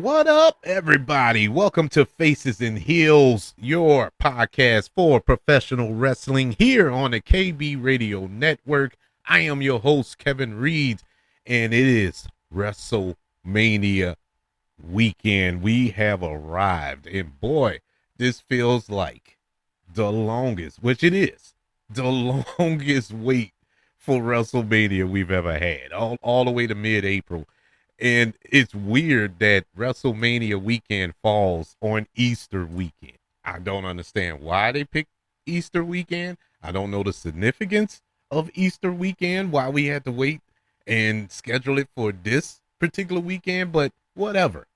What up, everybody? Welcome to Faces and Heels, your podcast for professional wrestling here on the KB Radio Network. I am your host, Kevin Reed, and it is WrestleMania weekend. We have arrived, and boy, this feels like the longest, which it is, the longest wait for WrestleMania we've ever had, all the way to mid-April. And it's weird that WrestleMania weekend falls on Easter weekend. I don't understand why they picked Easter weekend. I don't know the significance of Easter weekend, why we had to wait and schedule it for this particular weekend, but whatever.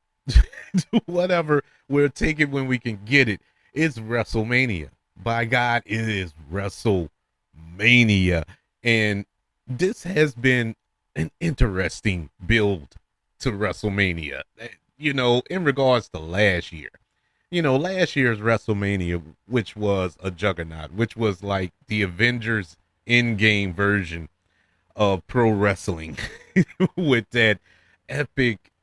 Whatever. We'll take it when we can get it. It's WrestleMania. By God, it is WrestleMania. And this has been an interesting build to WrestleMania, in regards to last year. Last year's WrestleMania, which was a juggernaut, which was like the Avengers Endgame version of pro wrestling with that epic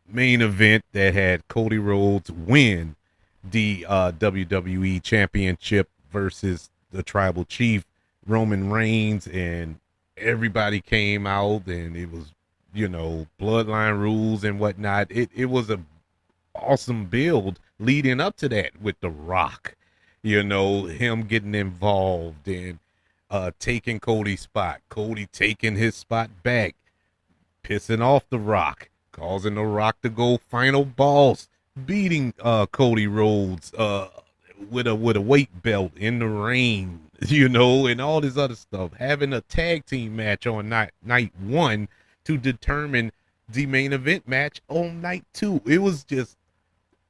main event that had Cody Rhodes win the WWE Championship versus the Tribal Chief, Roman Reigns, and everybody came out, and it was bloodline rules and whatnot. It was a awesome build leading up to that with The Rock, him getting involved and taking Cody's spot, Cody taking his spot back, pissing off The Rock, causing The Rock to go final boss, beating Cody Rhodes with a weight belt in the ring, and all this other stuff, having a tag team match on night one to determine the main event match on night two. It was just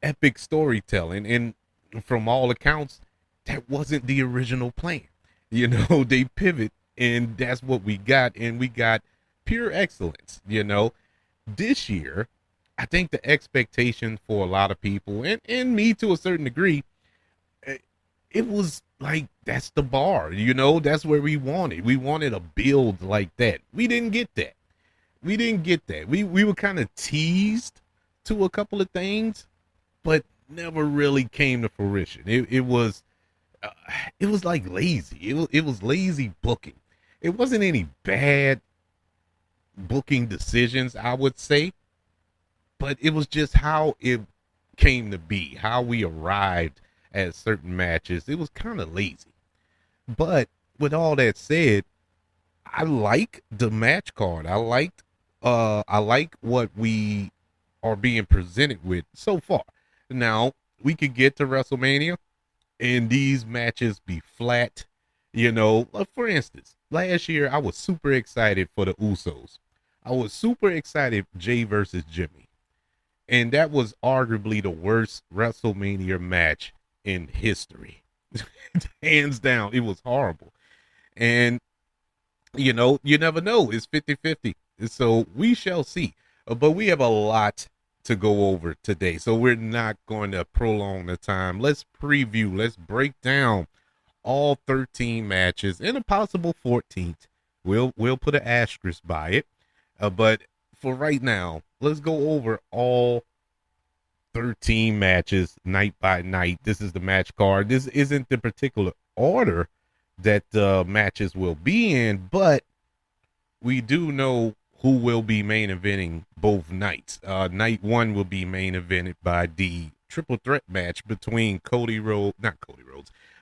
epic storytelling, and from all accounts, that wasn't the original plan. They pivot, and that's what we got, and we got pure excellence. This year, I think the expectation for a lot of people, and me to a certain degree, it was like, that's the bar, that's where we wanted. We wanted a build like that. We didn't get that. We were kind of teased to a couple of things, but never really came to fruition. It was like lazy. It was lazy booking. It wasn't any bad booking decisions, I would say, but it was just how it came to be, how we arrived at certain matches. It was kind of lazy. But with all that said, I like the match card. I like what we are being presented with so far. Now, we could get to WrestleMania and these matches be flat. For instance, last year I was super excited for the Usos. I was super excited Jay versus Jimmy. And that was arguably the worst WrestleMania match in history. Hands down, it was horrible. And you never know. It's 50-50. So we shall see. But we have a lot to go over today, so we're not going to prolong the time. Let's preview. Let's break down all 13 matches and a possible 14th. We'll put an asterisk by it. But for right now, let's go over all 13 matches night by night. This is the match card. This isn't the particular order that the matches will be in, but we do know who will be main eventing both nights. Night one will be main evented by the triple threat match between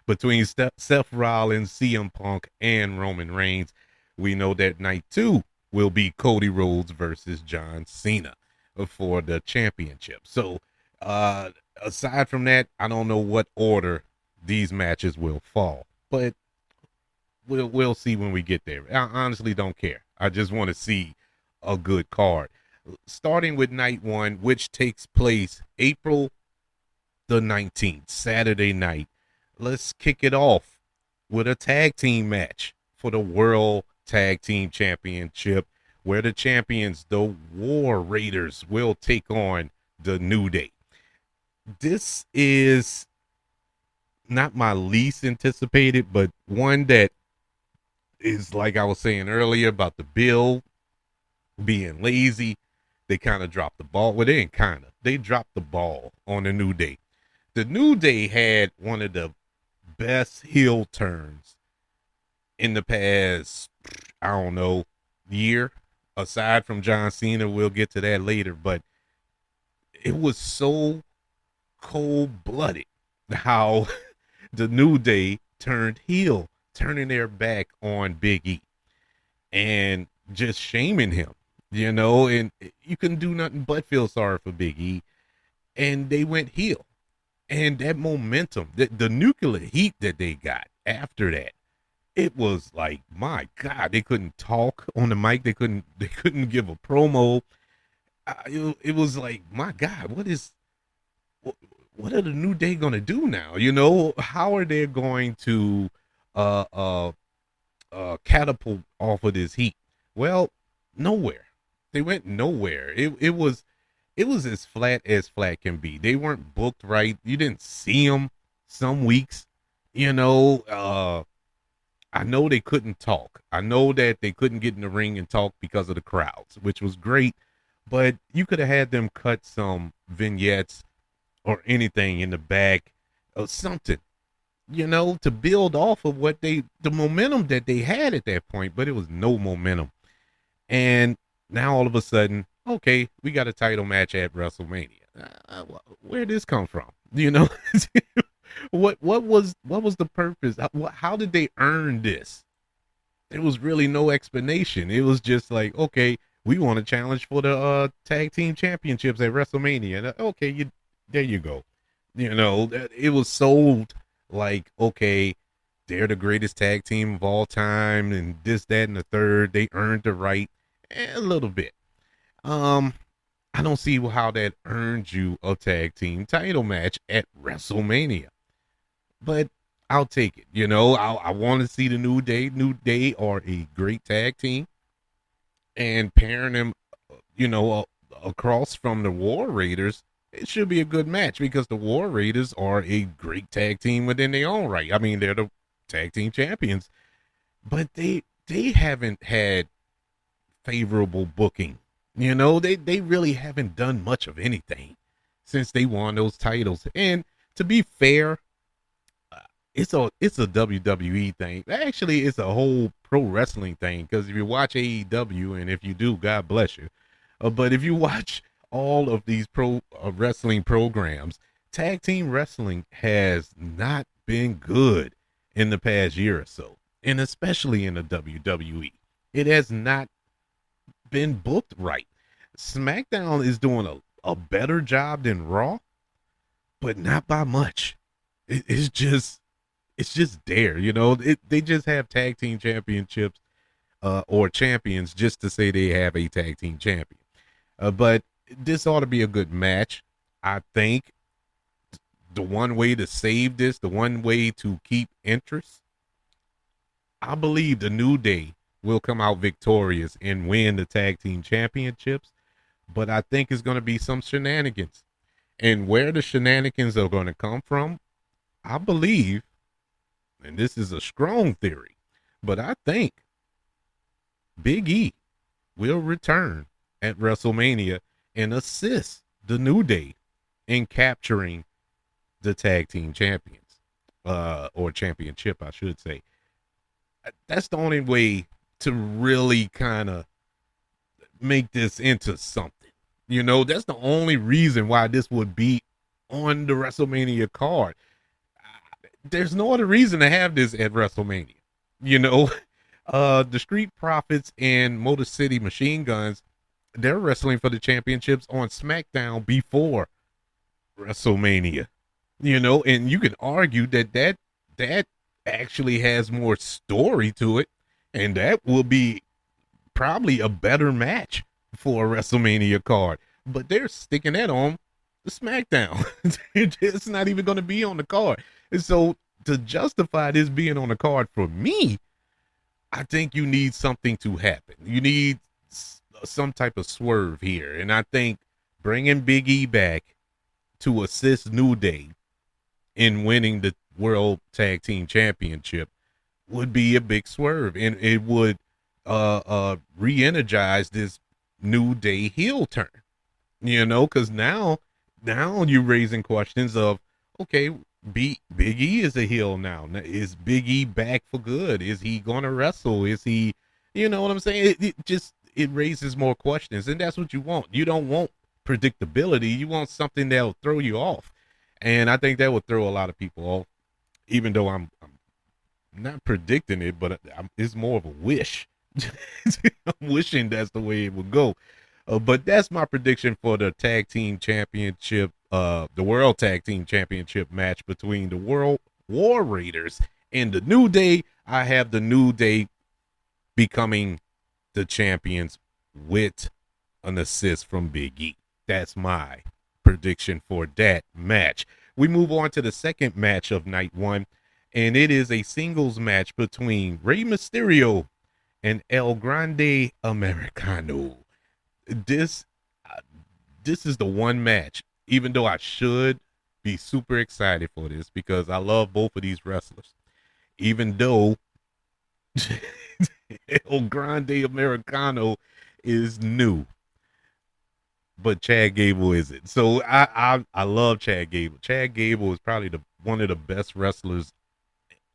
between Seth Rollins, CM Punk, and Roman Reigns. We know that night two will be Cody Rhodes versus John Cena for the championship. So aside from that, I don't know what order these matches will fall, but we'll see when we get there. I honestly don't care. I just want to see a good card. Starting with night one, which takes place April the 19th, Saturday night. Let's kick it off with a tag team match for the World Tag Team Championship, where the champions, the War Raiders, will take on the New Day. This is not my least anticipated, but one that is, like I was saying earlier about the build being lazy. they kind of dropped the ball. Well, they didn't kind of. They dropped the ball on the New Day. The New Day had one of the best heel turns in the past, I don't know, year. Aside from John Cena, we'll get to that later. But it was so cold-blooded how the New Day turned heel, turning their back on Big E and just shaming him, and you couldn't do nothing but feel sorry for Big E. And they went heel. And that momentum, the nuclear heat that they got after that, it was like, my God, they couldn't talk on the mic. They couldn't give a promo. It was like, my God, what are the New Day going to do now? How are they going to catapult off of this heat? Well, nowhere. They went nowhere. It was as flat can be. They weren't booked right. You didn't see them some weeks. I know they couldn't talk. I know that they couldn't get in the ring and talk because of the crowds, which was great. But you could have had them cut some vignettes or anything in the back or something, to build off of the momentum that they had at that point. But it was no momentum. And now all of a sudden, okay, we got a title match at WrestleMania. Where'd this come from? What was the purpose? How did they earn this? There was really no explanation. It was just like, okay, we want to challenge for the tag team championships at WrestleMania. Okay, there you go. It was sold like, okay, they're the greatest tag team of all time, and this, that, and the third. They earned the right a little bit. I don't see how that earned you a tag team title match at WrestleMania. But I'll take it. I want to see the New Day. New Day are a great tag team. And pairing them, across from the War Raiders, it should be a good match because the War Raiders are a great tag team within their own right. I mean, they're the tag team champions. But they haven't had favorable booking. They really haven't done much of anything since they won those titles. And to be fair, it's a WWE thing. Actually, it's a whole pro wrestling thing, because if you watch AEW, and if you do, God bless you. But if you watch all of these pro wrestling programs, tag team wrestling has not been good in the past year or so, and especially in the WWE. It has not been booked right. SmackDown is doing a better job than Raw, but not by much. It's just there, they just have tag team championships or champions just to say they have a tag team champion. But this ought to be a good match. I think the one way to save this, the one way to keep interest, I believe the New Day will come out victorious and win the tag team championships. But I think it's going to be some shenanigans. And where the shenanigans are going to come from, I believe, and this is a strong theory, but I think Big E will return at WrestleMania and assist the New Day in capturing the tag team champions, or championship, I should say. That's the only way to really kind of make this into something. That's the only reason why this would be on the WrestleMania card. There's no other reason to have this at WrestleMania. The Street Profits and Motor City Machine Guns, they're wrestling for the championships on SmackDown before WrestleMania. And you can argue that actually has more story to it, and that will be probably a better match for a WrestleMania card. But they're sticking that on the SmackDown. It's not even going to be on the card. And so to justify this being on the card for me, I think you need something to happen. You need some type of swerve here. And I think bringing Big E back to assist New Day in winning the World Tag Team Championship would be a big swerve. And it would re-energize this New Day heel turn. because now you're raising questions of, okay, Big E is a heel now. Is Big E back for good? Is he going to wrestle? Is he, you know what I'm saying? It raises more questions, and that's what you want. You don't want predictability. You want something that'll throw you off, and I think that would throw a lot of people off. Even though I'm not predicting it, but it's more of a wish. I'm wishing that's the way it would go. But that's my prediction for the tag team championship, the world tag team championship match between the World War Raiders and the New Day. I have the New Day becoming the champions with an assist from Big E. That's my prediction for that match. We move on to the second match of night one, and it is a singles match between Rey Mysterio and El Grande Americano. This this is the one match, even though I should be super excited for this because I love both of these wrestlers. Even though El Grande Americano is new, but Chad Gable isn't. So I love Chad Gable. Chad Gable is probably one of the best wrestlers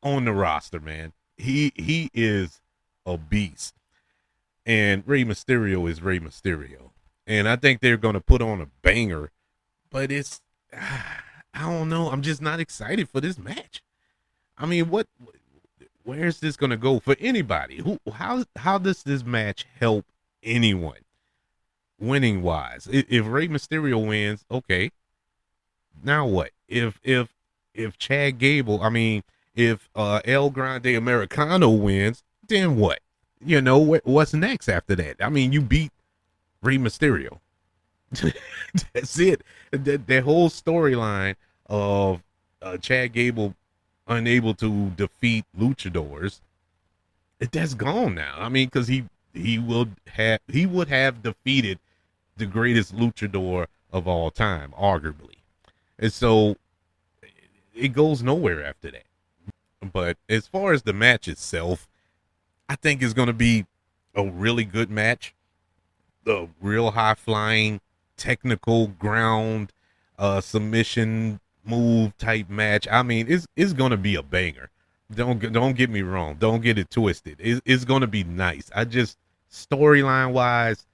on the roster, man. He is a beast. And Rey Mysterio is Rey Mysterio. And I think they're going to put on a banger, but I don't know. I'm just not excited for this match. I mean, where's this going to go for anybody? How does this match help anyone winning wise? If Rey Mysterio wins, okay. Now what? If Chad Gable, I mean, if El Grande Americano wins, then what? What's next after that? I mean, you beat Rey Mysterio. That's it. That whole storyline of Chad Gable unable to defeat luchadors, that's gone now. I mean, because he would have defeated the greatest luchador of all time, arguably, and so it goes nowhere after that. But as far as the match itself, I think it's going to be a really good match. The real high flying, technical ground, submission move type match. I mean, it's going to be a banger. Don't get me wrong. Don't get it twisted. It's going to be nice. I just storyline wise,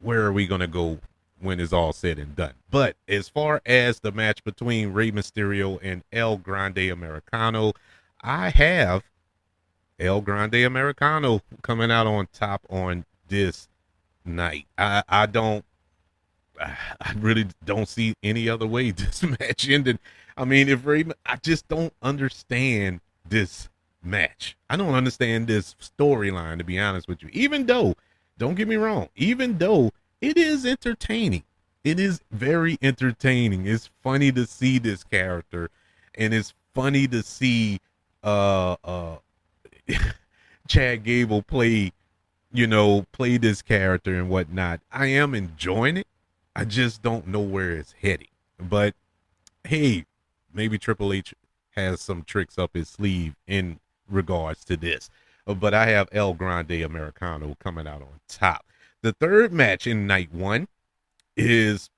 where are we going to go when it's all said and done? But as far as the match between Rey Mysterio and El Grande Americano, I have El Grande Americano coming out on top on this night. I really don't see any other way this match ended. I mean, I just don't understand this match. I don't understand this storyline, to be honest with you. Even though, don't get me wrong, even though it is entertaining, it is very entertaining. It's funny to see this character, and it's funny to see Chad Gable play this character and whatnot. I am enjoying it. I just don't know where it's heading. But hey, maybe Triple H has some tricks up his sleeve in regards to this. But I have El Grande Americano coming out on top. The third match in night one is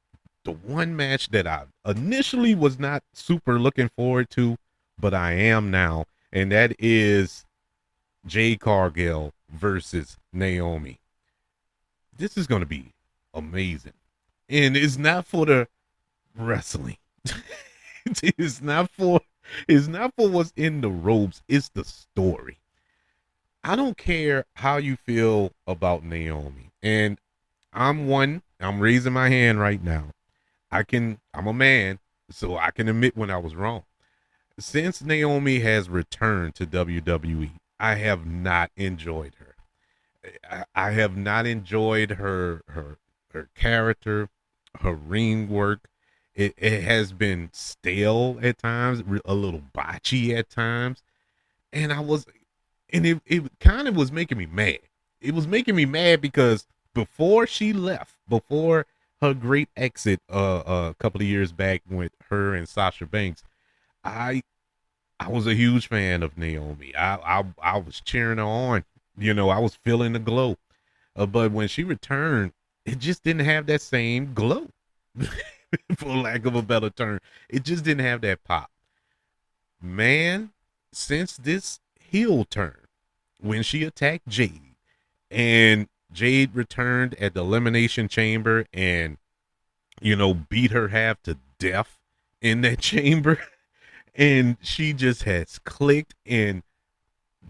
the one match that I initially was not super looking forward to, but I am now. And that is Jade Cargill versus Naomi. This is going to be amazing. And it's not for the wrestling. it's not for what's in the ropes. It's the story. I don't care how you feel about Naomi. And I'm raising my hand right now. I'm a man, so I can admit when I was wrong. Since Naomi has returned to WWE, I have not enjoyed her. I have not enjoyed her character, her ring work. It has been stale at times, a little botchy at times, and it kind of was making me mad. It was making me mad because before she left, before her great exit a couple of years back with her and Sasha Banks, I was a huge fan of Naomi. I was cheering her on. I was feeling the glow. But when she returned, it just didn't have that same glow. for lack of a better term. It just didn't have that pop. Man, since this heel turn, when she attacked Jade, and Jade returned at the Elimination Chamber and, beat her half to death in that chamber, and she just has clicked, and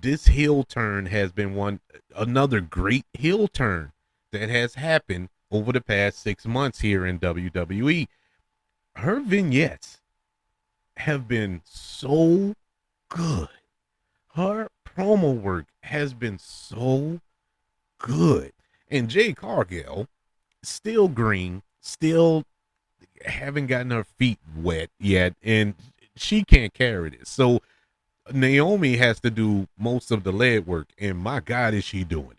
this heel turn has been another great heel turn that has happened over the past 6 months here in WWE. Her vignettes have been so good. Her promo work has been so good. And Jade Cargill, still green, still haven't gotten her feet wet yet, and she can't carry this. So Naomi has to do most of the lead work, and my God, is she doing it.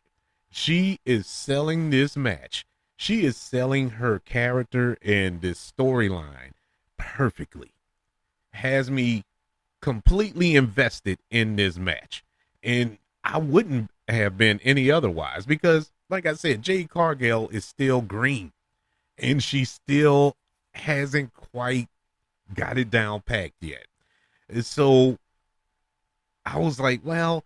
She is selling this match. She is selling her character and this storyline perfectly. Has me completely invested in this match. And I wouldn't have been any otherwise because, like I said, Jade Cargill is still green, and she still hasn't quite got it down packed yet. And so I was like, well,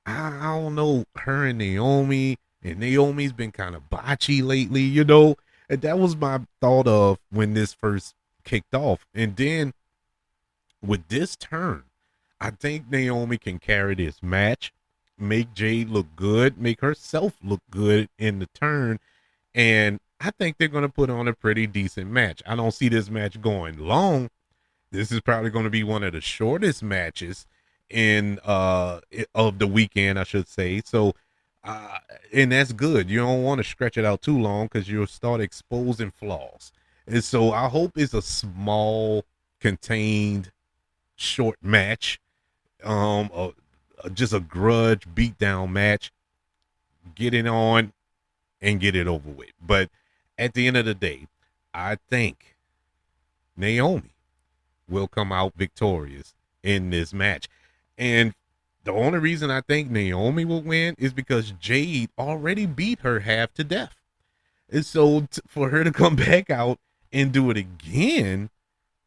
I don't know, her and Naomi's been kind of botchy lately, and that was my thought of when this first kicked off. And then with this turn, I think Naomi can carry this match, make Jade look good, make herself look good in the turn, and I think they're going to put on a pretty decent match. I don't see this match going long. This is probably going to be one of the shortest matches of the weekend, I should say. So and that's good. You don't want to stretch it out too long because you'll start exposing flaws. And so I hope it's a small, contained, short match. Just a grudge beatdown match. Get it on and get it over with. But at the end of the day, I think Naomi will come out victorious in this match. And the only reason I think Naomi will win is because Jade already beat her half to death. And so for her to come back out and do it again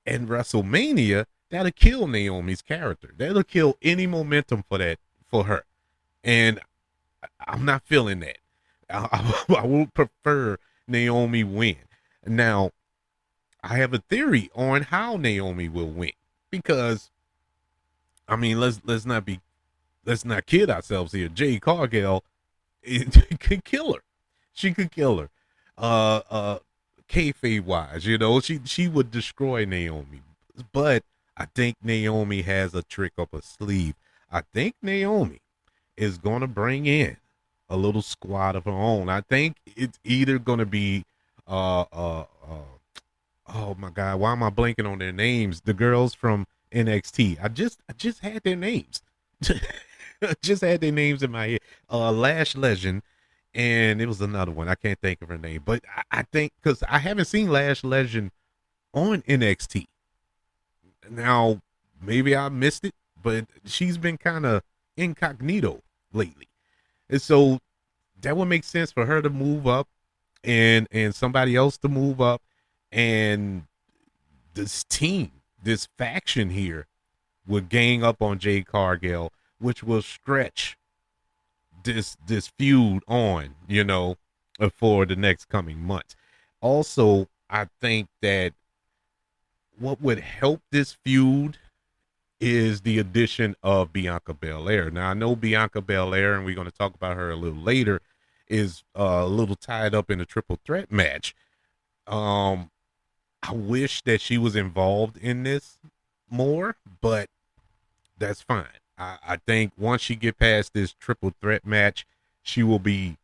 at WrestleMania, that'll kill Naomi's character. That'll kill any momentum for her. And I'm not feeling that. I would prefer Naomi win. Now, I have a theory on how Naomi will win because, I mean, let's not kid ourselves here. Jade Cargill could kill her. She could kill her. Kayfabe wise, she would destroy Naomi. But I think Naomi has a trick up her sleeve. I think Naomi is gonna bring in a little squad of her own. I think it's either gonna be oh my God, why am I blanking on their names? The girls from NXT. I just had their names. Just had their names in my head. Lash Legend, and it was another one. I can't think of her name, but I think because I haven't seen Lash Legend on NXT. Now, maybe I missed it, but she's been kind of incognito lately. And so that would make sense for her to move up and somebody else to move up. And this team, this faction here would gang up on Jade Cargill, which will stretch this feud on, for the next coming months. Also, I think that what would help this feud is the addition of Bianca Belair. Now, I know Bianca Belair, and we're going to talk about her a little later, is a little tied up in a triple threat match. I wish that she was involved in this more, but that's fine. I think once she get past this triple threat match, she will be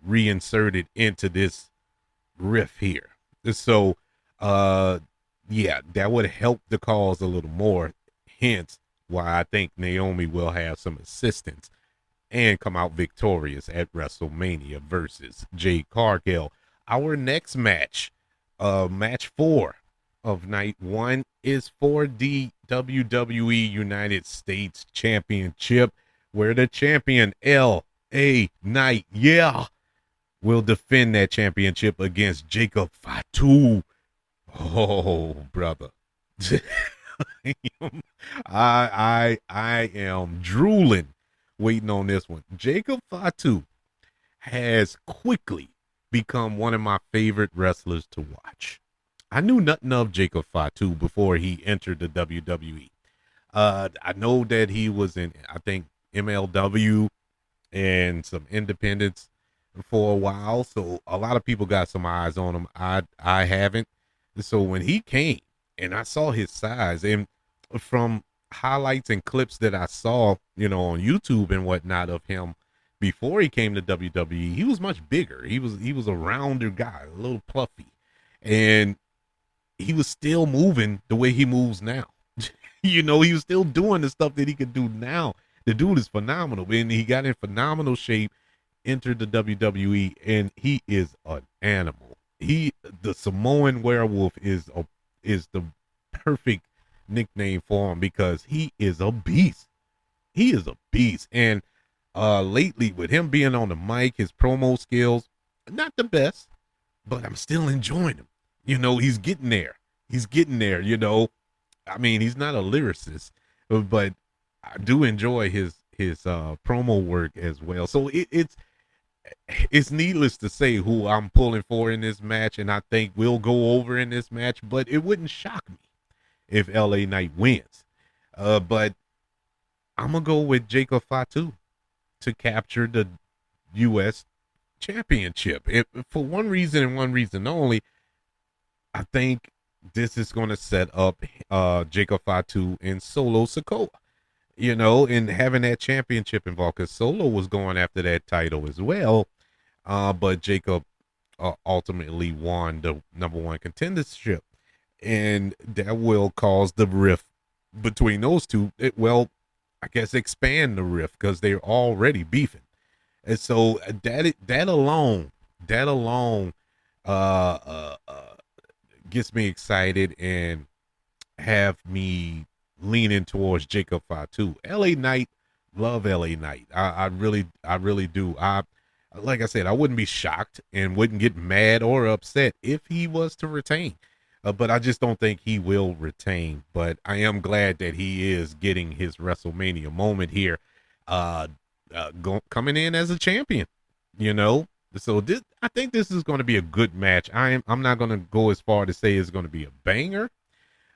reinserted into this riff here. So, yeah, that would help the cause a little more. Hence why I think Naomi will have some assistance and come out victorious at WrestleMania versus Jade Cargill. Our next match, match 4 of night 1, is for the WWE United States Championship, where the champion L.A. Knight, will defend that championship against Jacob Fatu. Oh, brother. I am drooling waiting on this one. Jacob Fatu has quickly become one of my favorite wrestlers to watch. I knew nothing of Jacob Fatu before he entered the WWE. I know that he was in, I think, MLW and some independents for a while, so a lot of people got some eyes on him. I haven't. So when he came and I saw his size, and from highlights and clips that I saw, on YouTube and whatnot of him before he came to WWE, he was much bigger. He was a rounder guy, a little puffy, and he was still moving the way he moves now. He was still doing the stuff that he could do now. The dude is phenomenal, and he got in phenomenal shape, entered the WWE, and he is an animal. The Samoan werewolf is the perfect nickname for him because he is a beast. He is a beast. And lately with him being on the mic, his promo skills, not the best, but I'm still enjoying him. He's getting there. He's getting there. I mean, he's not a lyricist, but I do enjoy his promo work as well. So it's needless to say who I'm pulling for in this match, and I think we'll go over in this match, but it wouldn't shock me if LA Knight wins. But I'm gonna go with Jacob Fatu to capture the US championship. For one reason and one reason only, I think this is going to set up Jacob Fatu and Solo Sikoa, and having that championship involved, because Solo was going after that title as well, but Jacob ultimately won the number one contendership, and that will cause the rift between those two. I guess expand the rift because they're already beefing, and so that alone, uh, uh, uh, gets me excited and have me leaning towards Jacob Fatu. LA Knight, love LA Knight. I really do. Like I said, I wouldn't be shocked and wouldn't get mad or upset if he was to retain. But I just don't think he will retain. But I am glad that he is getting his WrestleMania moment here, coming in as a champion. You know, so I think this is going to be a good match. I'm not going to go as far to say it's going to be a banger,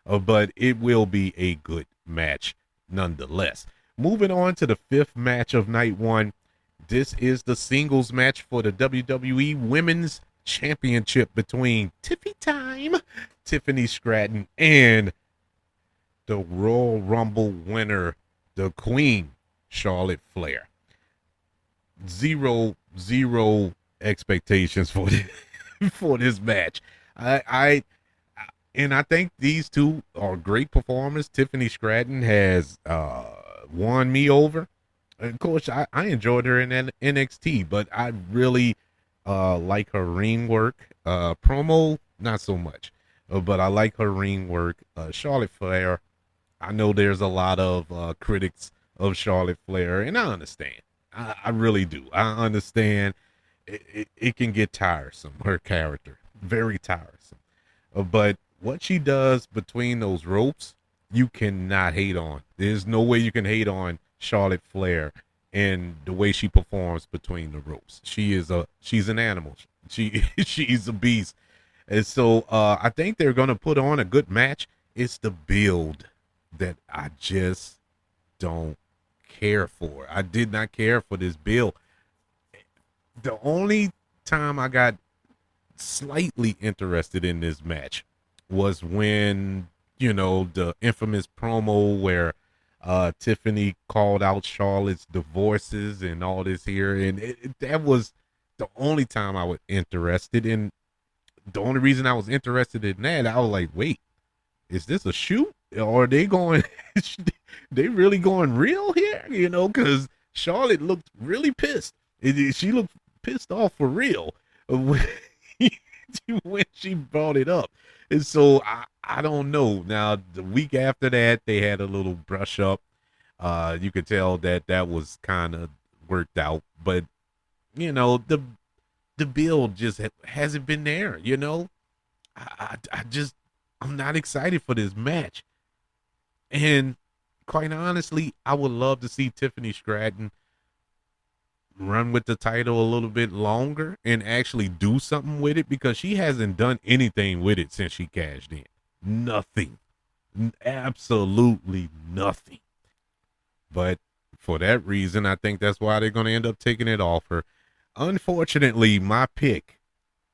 but it will be a good match nonetheless. Moving on to the fifth match of night one. This is the singles match for the WWE Women's Championship between Tiffany Stratton, and the Royal Rumble winner, the Queen, Charlotte Flair. Zero expectations for this, for this match. I think these two are great performers. Tiffany Stratton has won me over. Of course, I enjoyed her in NXT, but I really like her ring work. Promo, not so much, but I like her ring work. Charlotte Flair, I know there's a lot of critics of Charlotte Flair, and I understand. I really do. I understand. It can get tiresome, her character. Very tiresome. But what she does between those ropes, you cannot hate on. There's no way you can hate on Charlotte Flair and the way she performs between the ropes. She's an animal. She's a beast. And so I think they're gonna put on a good match. It's the build that I just don't care for. I did not care for this build. The only time I got slightly interested in this match was when, the infamous promo where Tiffany called out Charlotte's divorces and all this here, and that was the only time I was interested in. The only reason I was interested in that, I was like, wait, is this a shoot, or are they going they really going real here, because Charlotte looked really pissed. She looked pissed off for real when she brought it up. And so I don't know. Now the week after that, they had a little brush up. You could tell that was kind of worked out, but the build just hasn't been there. I just I'm not excited for this match. And quite honestly, I would love to see Tiffany Stratton run with the title a little bit longer and actually do something with it, because she hasn't done anything with it since she cashed in. Nothing. Absolutely nothing. But for that reason, I think that's why they're going to end up taking it off her. Unfortunately, my pick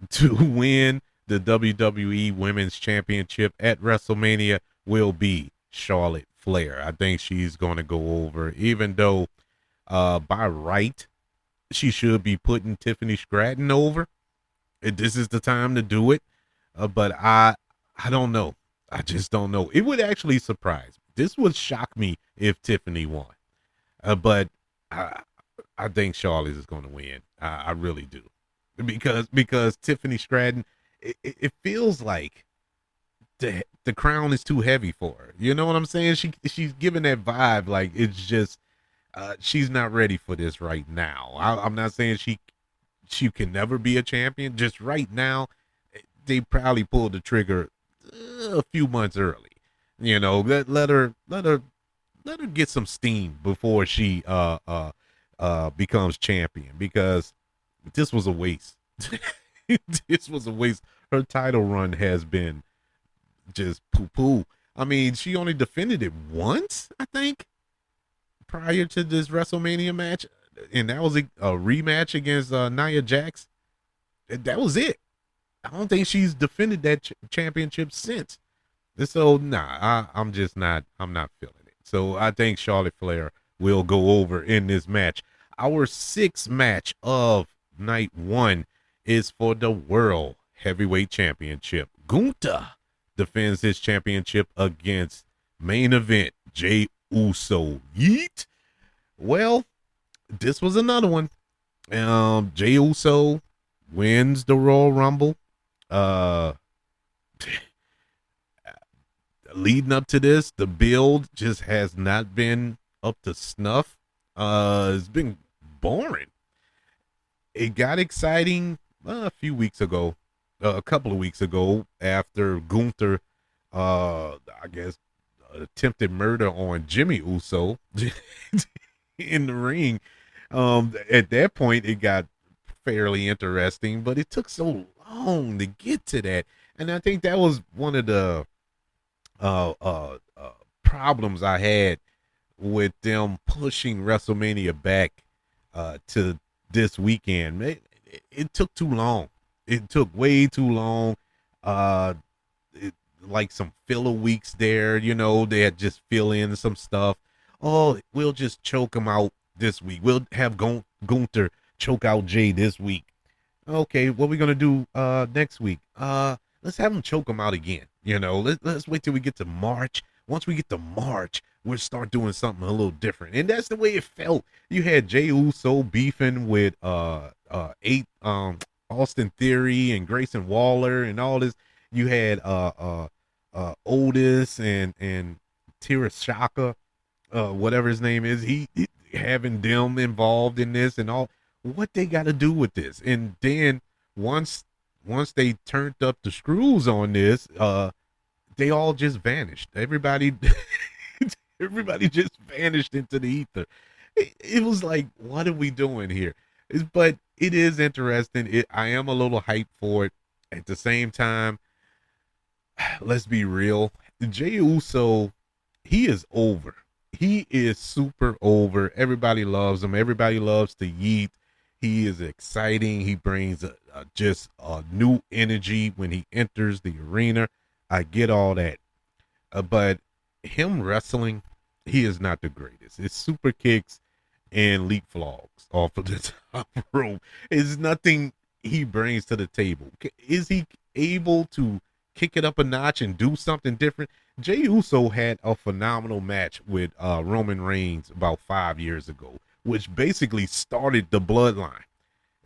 to win the WWE Women's Championship at WrestleMania will be Charlotte Flair. I think she's going to go over, even though by right, she should be putting Tiffany Stratton over. This is the time to do it. But I don't know. I just don't know. It would actually surprise me. This would shock me if Tiffany won. But I, I think Charlotte is going to win. I really do, because Tiffany Stratton, it feels like the crown is too heavy for her. You know what I'm saying? She's giving that vibe like it's just she's not ready for this right now. I'm not saying she can never be a champion. Just right now, they probably pulled the trigger a few months early. You know, let her get some steam before she becomes champion, because this was a waste. This was a waste. Her title run has been just poo poo. I mean, she only defended it once, I think, prior to this WrestleMania match, and that was a rematch against Nia Jax. That was it. I don't think she's defended that championship since. So nah, I'm just not. I'm not feeling it. So I think Charlotte Flair will go over in this match. Our sixth match of night one is for the World Heavyweight Championship. Gunther defends his championship against main event Jey Uso. Yeet. Well, this was another one. Jey Uso wins the Royal Rumble. Leading up to this, the build just has not been up to snuff. It's been boring. It got exciting a few weeks ago, a couple of weeks ago, after Gunther, I guess, attempted murder on Jimmy Uso in the ring. At that point, it got fairly interesting, but it took so long to get to that, and I think that was one of the problems I had with them pushing WrestleMania back to this weekend. It took too long. It took way too long. Like some filler weeks there, you know, they had just fill in some stuff. Oh, we'll just choke him out this week. We'll have Gunther choke out Jay this week. Okay, what are we gonna do next week? Let's have him choke him out again. You know, let's wait till we get to March. Once we get to March, we'll start doing something a little different. And that's the way it felt. You had Jey Uso beefing with Austin Theory and Grayson Waller and all this. You had Otis and Tirashaka, whatever his name is. He having them involved in this and all. What they got to do with this? And then once they turned up the screws on this, they all just vanished. Everybody just vanished into the ether. It was like, what are we doing here? But it is interesting. I am a little hyped for it. At the same time, let's be real. Jey Uso, he is over. He is super over. Everybody loves him. Everybody loves to yeet. He is exciting. He brings just a new energy when he enters the arena. I get all that. But him wrestling, he is not the greatest. It's super kicks and leapfrogs off of the top rope. It's nothing he brings to the table. Is he able to kick it up a notch and do something different? Jey Uso had a phenomenal match with Roman Reigns about 5 years ago, which basically started the bloodline.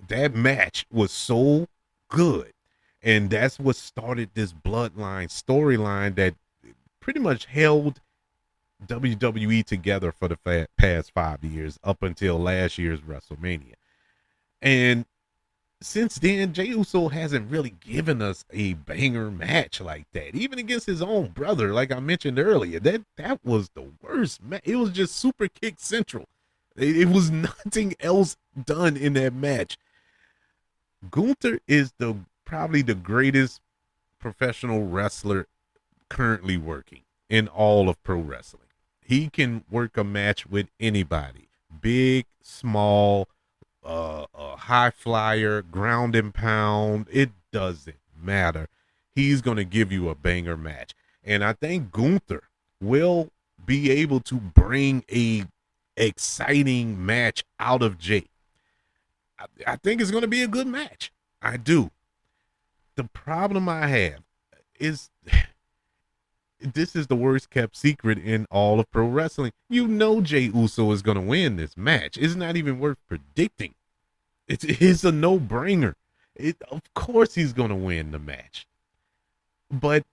That match was so good. And that's what started this bloodline storyline that pretty much held WWE together for the past 5 years up until last year's WrestleMania. And since then, Jey Uso hasn't really given us a banger match like that. Even against his own brother, like I mentioned earlier, that was the worst match. It was just super kick central. It was nothing else done in that match. Gunther is the probably the greatest professional wrestler currently working in all of pro wrestling. He can work a match with anybody, big, small, a high flyer, ground and pound. It doesn't matter. He's going to give you a banger match. And I think Gunther will be able to bring a exciting match out of Jay. I think it's going to be a good match. I do. The problem I have is this is the worst kept secret in all of pro wrestling. You know Jey Uso is going to win this match. It's not even worth predicting. It's a no-brainer. Of course he's going to win the match. But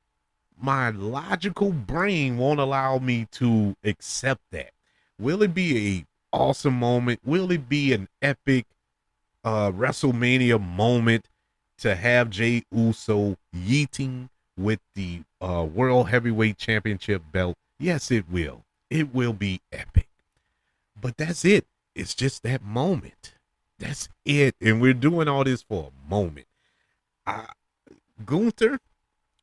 my logical brain won't allow me to accept that. Will it be a awesome moment? Will it be an epic WrestleMania moment to have Jey Uso yeeting with the World Heavyweight Championship belt? Yes, it will. It will be epic. But that's it. It's just that moment. That's it. And we're doing all this for a moment. Gunther,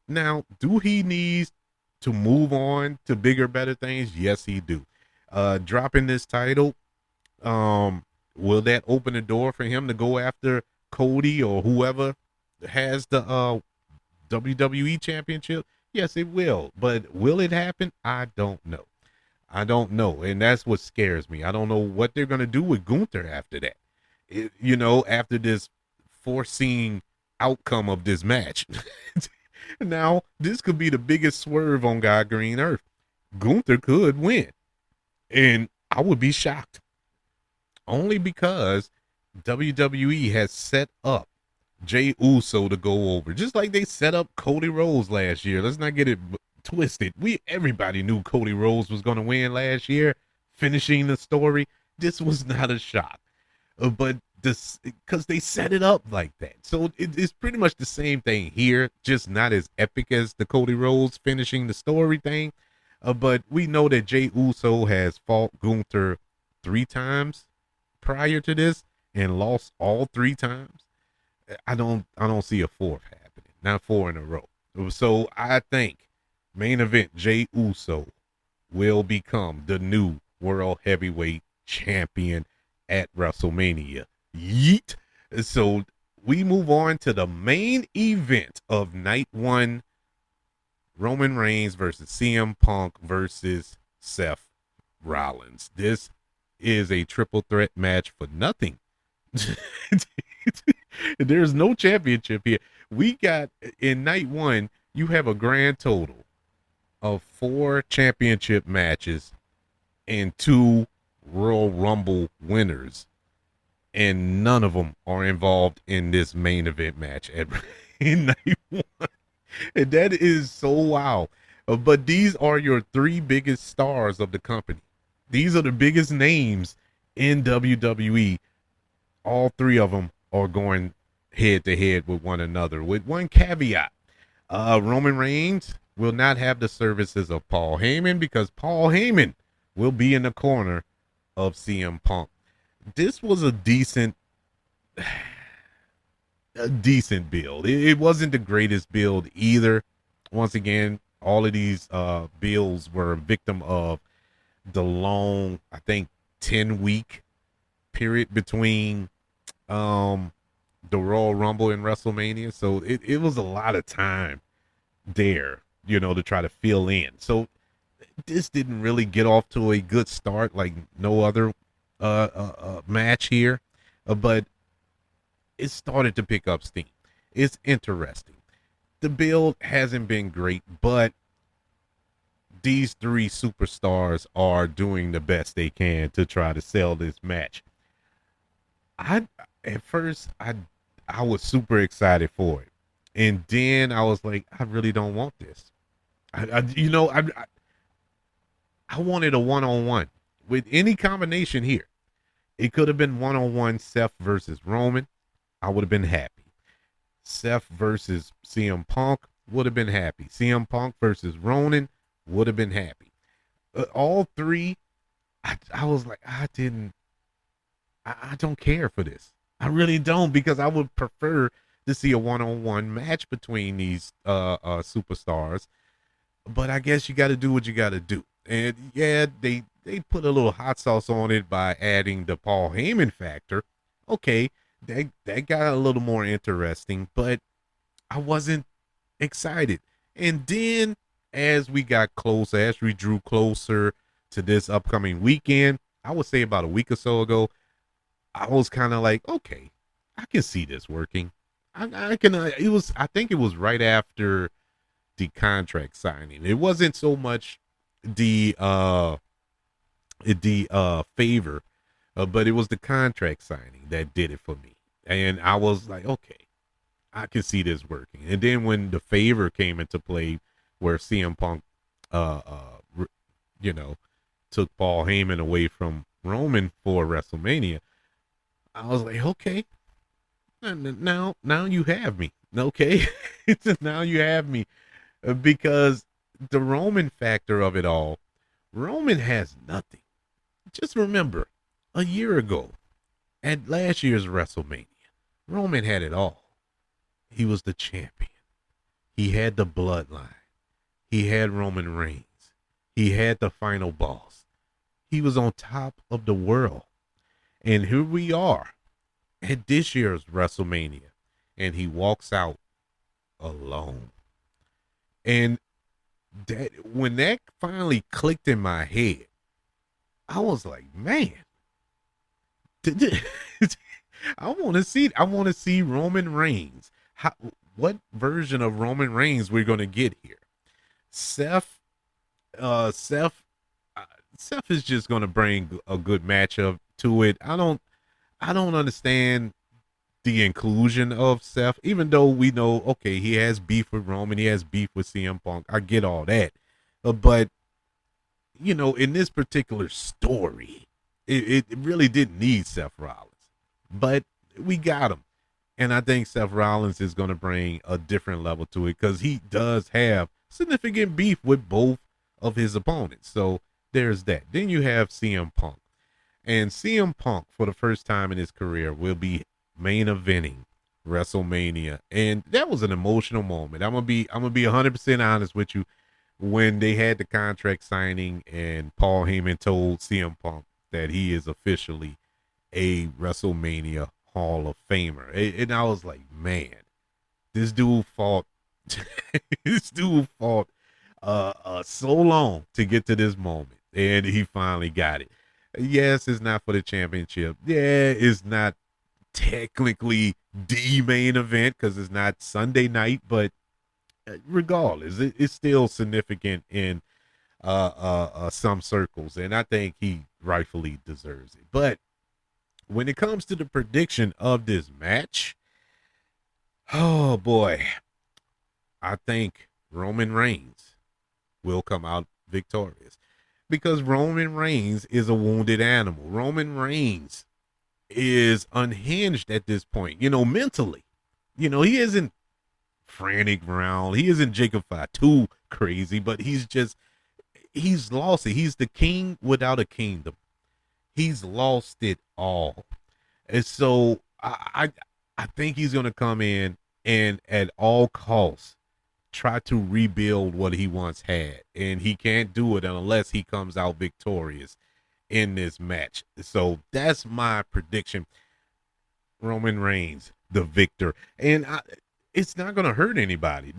now, do he need to move on to bigger, better things? Yes, he do. Dropping this title, will that open the door for him to go after Cody or whoever has the WWE Championship? Yes, it will. But will it happen? I don't know. I don't know. And that's what scares me. I don't know what they're going to do with Gunther after that. After this foreseen outcome of this match. Now, this could be the biggest swerve on God Green Earth. Gunther could win. And I would be shocked. Only because WWE has set up Jey Uso to go over. Just like they set up Cody Rhodes last year. Let's not get it twisted. Everybody knew Cody Rhodes was going to win last year, finishing the story. This was not a shock. But this, because they set it up like that. So it's pretty much the same thing here, just not as epic as the Cody Rhodes finishing the story thing. But we know that Jey Uso has fought Gunther 3 times prior to this and lost all 3 times. I don't see a 4th happening, not 4 in a row. So I think main event Jey Uso will become the new World Heavyweight Champion at WrestleMania. Yeet. So we move on to the main event of night 1. Roman Reigns versus CM Punk versus Seth Rollins. This is a triple threat match for nothing. There's no championship here. We got, in night 1, you have a grand total of 4 championship matches and 2 Royal Rumble winners. And none of them are involved in this main event match in night 1. And that is so wow. But these are your 3 biggest stars of the company. These are the biggest names in WWE. All 3 of them are going head to head with one another, with one caveat. Roman Reigns will not have the services of Paul Heyman because Paul Heyman will be in the corner of CM Punk. This was a decent build. It wasn't the greatest build either. Once again, all of these builds were a victim of the long, I think, 10-week period between the Royal Rumble and WrestleMania. So it was a lot of time there, to try to fill in. So this didn't really get off to a good start like no other match here. But it started to pick up steam. It's interesting. The build hasn't been great, but these 3 superstars are doing the best they can to try to sell this match. At first I was super excited for it, and then I was like, I really don't want this. I wanted a one-on-one with any combination here. It could have been one-on-one Seth versus Roman. I would have been happy. Seth versus CM Punk would have been happy. CM Punk versus Ronan would have been happy. All three, I was like, I don't care for this. I really don't, because I would prefer to see a one-on-one match between these superstars. But I guess you got to do what you got to do. And yeah, they put a little hot sauce on it by adding the Paul Heyman factor. Okay, that got a little more interesting, but I wasn't excited. And then as we got closer, as we drew closer to this upcoming weekend, I would say about a week or so ago, I was kind of like, okay, I can see this working. I can. It was. I think it was right after the contract signing. It wasn't so much the favor, but it was the contract signing that did it for me. And I was like, okay, I can see this working. And then when the favor came into play, where CM Punk, you know, took Paul Heyman away from Roman for WrestleMania, I was like, okay, now you have me. Okay, now you have me, because the Roman factor of it all, Roman has nothing. Just remember, a year ago at last year's WrestleMania, Roman had it all. He was the champion. He had the bloodline. He had Roman Reigns. He had the final boss. He was on top of the world. And here we are at this year's WrestleMania, and he walks out alone. And that, when that finally clicked in my head, I was like, man, I want to see Roman Reigns. What version of Roman Reigns we're going to get here? Seth, Seth is just going to bring a good matchup to it. I don't understand the inclusion of Seth, even though we know, okay, he has beef with Roman, he has beef with CM Punk. I get all that. But, you know, in this particular story, it really didn't need Seth Rollins. But we got him. And I think Seth Rollins is going to bring a different level to it, because he does have significant beef with both of his opponents. So there's that. Then you have CM Punk. And CM Punk, for the first time in his career, will be main eventing WrestleMania. And that was an emotional moment. I'm gonna be 100% honest with you. When they had the contract signing and Paul Heyman told CM Punk that he is officially a WrestleMania Hall of Famer, and I was like, man, this dude fought so long to get to this moment, and he finally got it. Yes, it's not for the championship. Yeah, it's not technically the main event because it's not Sunday night, but regardless, it's still significant in some circles, and I think he rightfully deserves it. But when it comes to the prediction of this match, oh boy, I think Roman Reigns will come out victorious, because Roman Reigns is a wounded animal. Roman Reigns is unhinged at this point, you know, mentally. You know, he isn't frantic around. He isn't Jacob Fatu crazy, but he's lost it. He's the king without a kingdom. He's lost it all. And so I think he's going to come in and at all costs try to rebuild what he once had. And he can't do it unless he comes out victorious in this match. So that's my prediction. Roman Reigns, the victor. And it's not going to hurt anybody.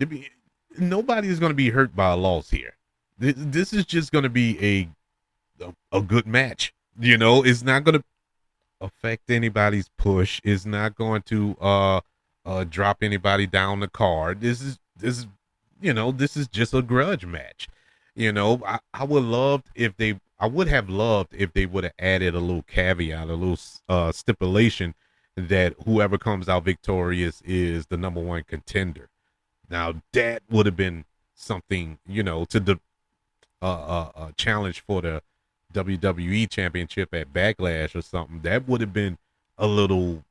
Nobody is going to be hurt by a loss here. This is just going to be a good match. You know, it's not going to affect anybody's push. It's not going to drop anybody down the card. This is just a grudge match. You know, I would have loved if they would have added a little caveat, a little stipulation that whoever comes out victorious is the number one contender. Now that would have been something, you know, to the challenge for the WWE Championship at Backlash or something. That would have been a little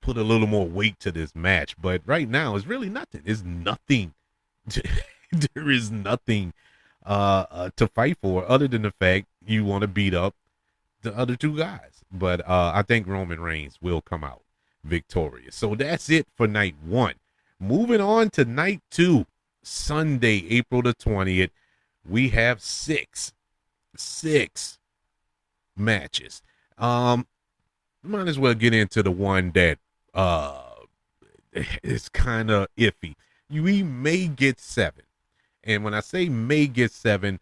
put a little more weight to this match. But right now, it's really nothing. It's nothing. There is nothing to fight for other than the fact you want to beat up the other two guys. But I think Roman Reigns will come out victorious. So that's it for night one. Moving on to night two, Sunday, April the 20th, we have six matches. Might as well get into the one that is kind of iffy. We may get 7. And when I say may get 7,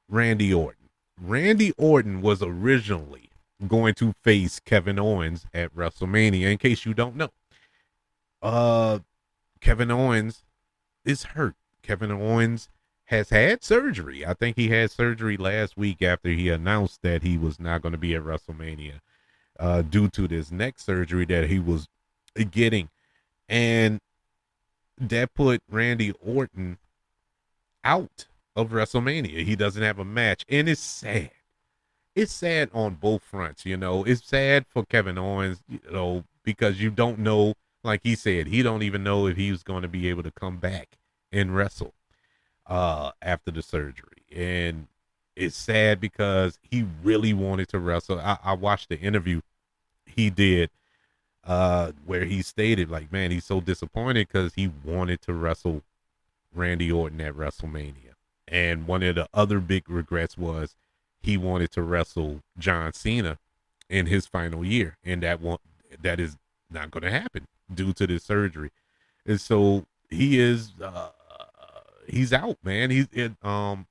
Randy Orton. Randy Orton was originally going to face Kevin Owens at WrestleMania, in case you don't know. Kevin Owens is hurt. Kevin Owens has had surgery. I think he had surgery last week after he announced that he was not going to be at WrestleMania due to this neck surgery that he was getting. And that put Randy Orton out of WrestleMania. He doesn't have a match, and it's sad. It's sad on both fronts, you know. It's sad for Kevin Owens, you know, because you don't know, like he said, he don't even know if he was going to be able to come back and wrestle after the surgery. And it's sad because he really wanted to wrestle. I watched the interview he did where he stated, like, man, he's so disappointed because he wanted to wrestle Randy Orton at WrestleMania. And one of the other big regrets was he wanted to wrestle John Cena in his final year, and that is not going to happen due to this surgery. And so he is he's out, man.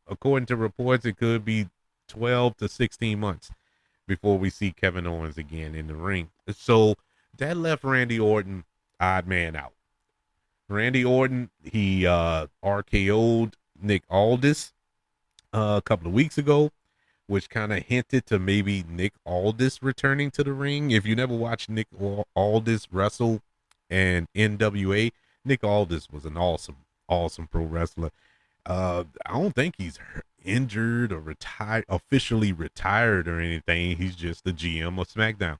According to reports, it could be 12 to 16 months before we see Kevin Owens again in the ring. So that left Randy Orton odd man out. Randy Orton, he RKO'd Nick Aldis a couple of weeks ago, which kind of hinted to maybe Nick Aldis returning to the ring. If you never watched Nick Aldis wrestle and NWA, Nick Aldis was an awesome pro wrestler. I don't think he's injured or officially retired or anything. He's just the GM of SmackDown.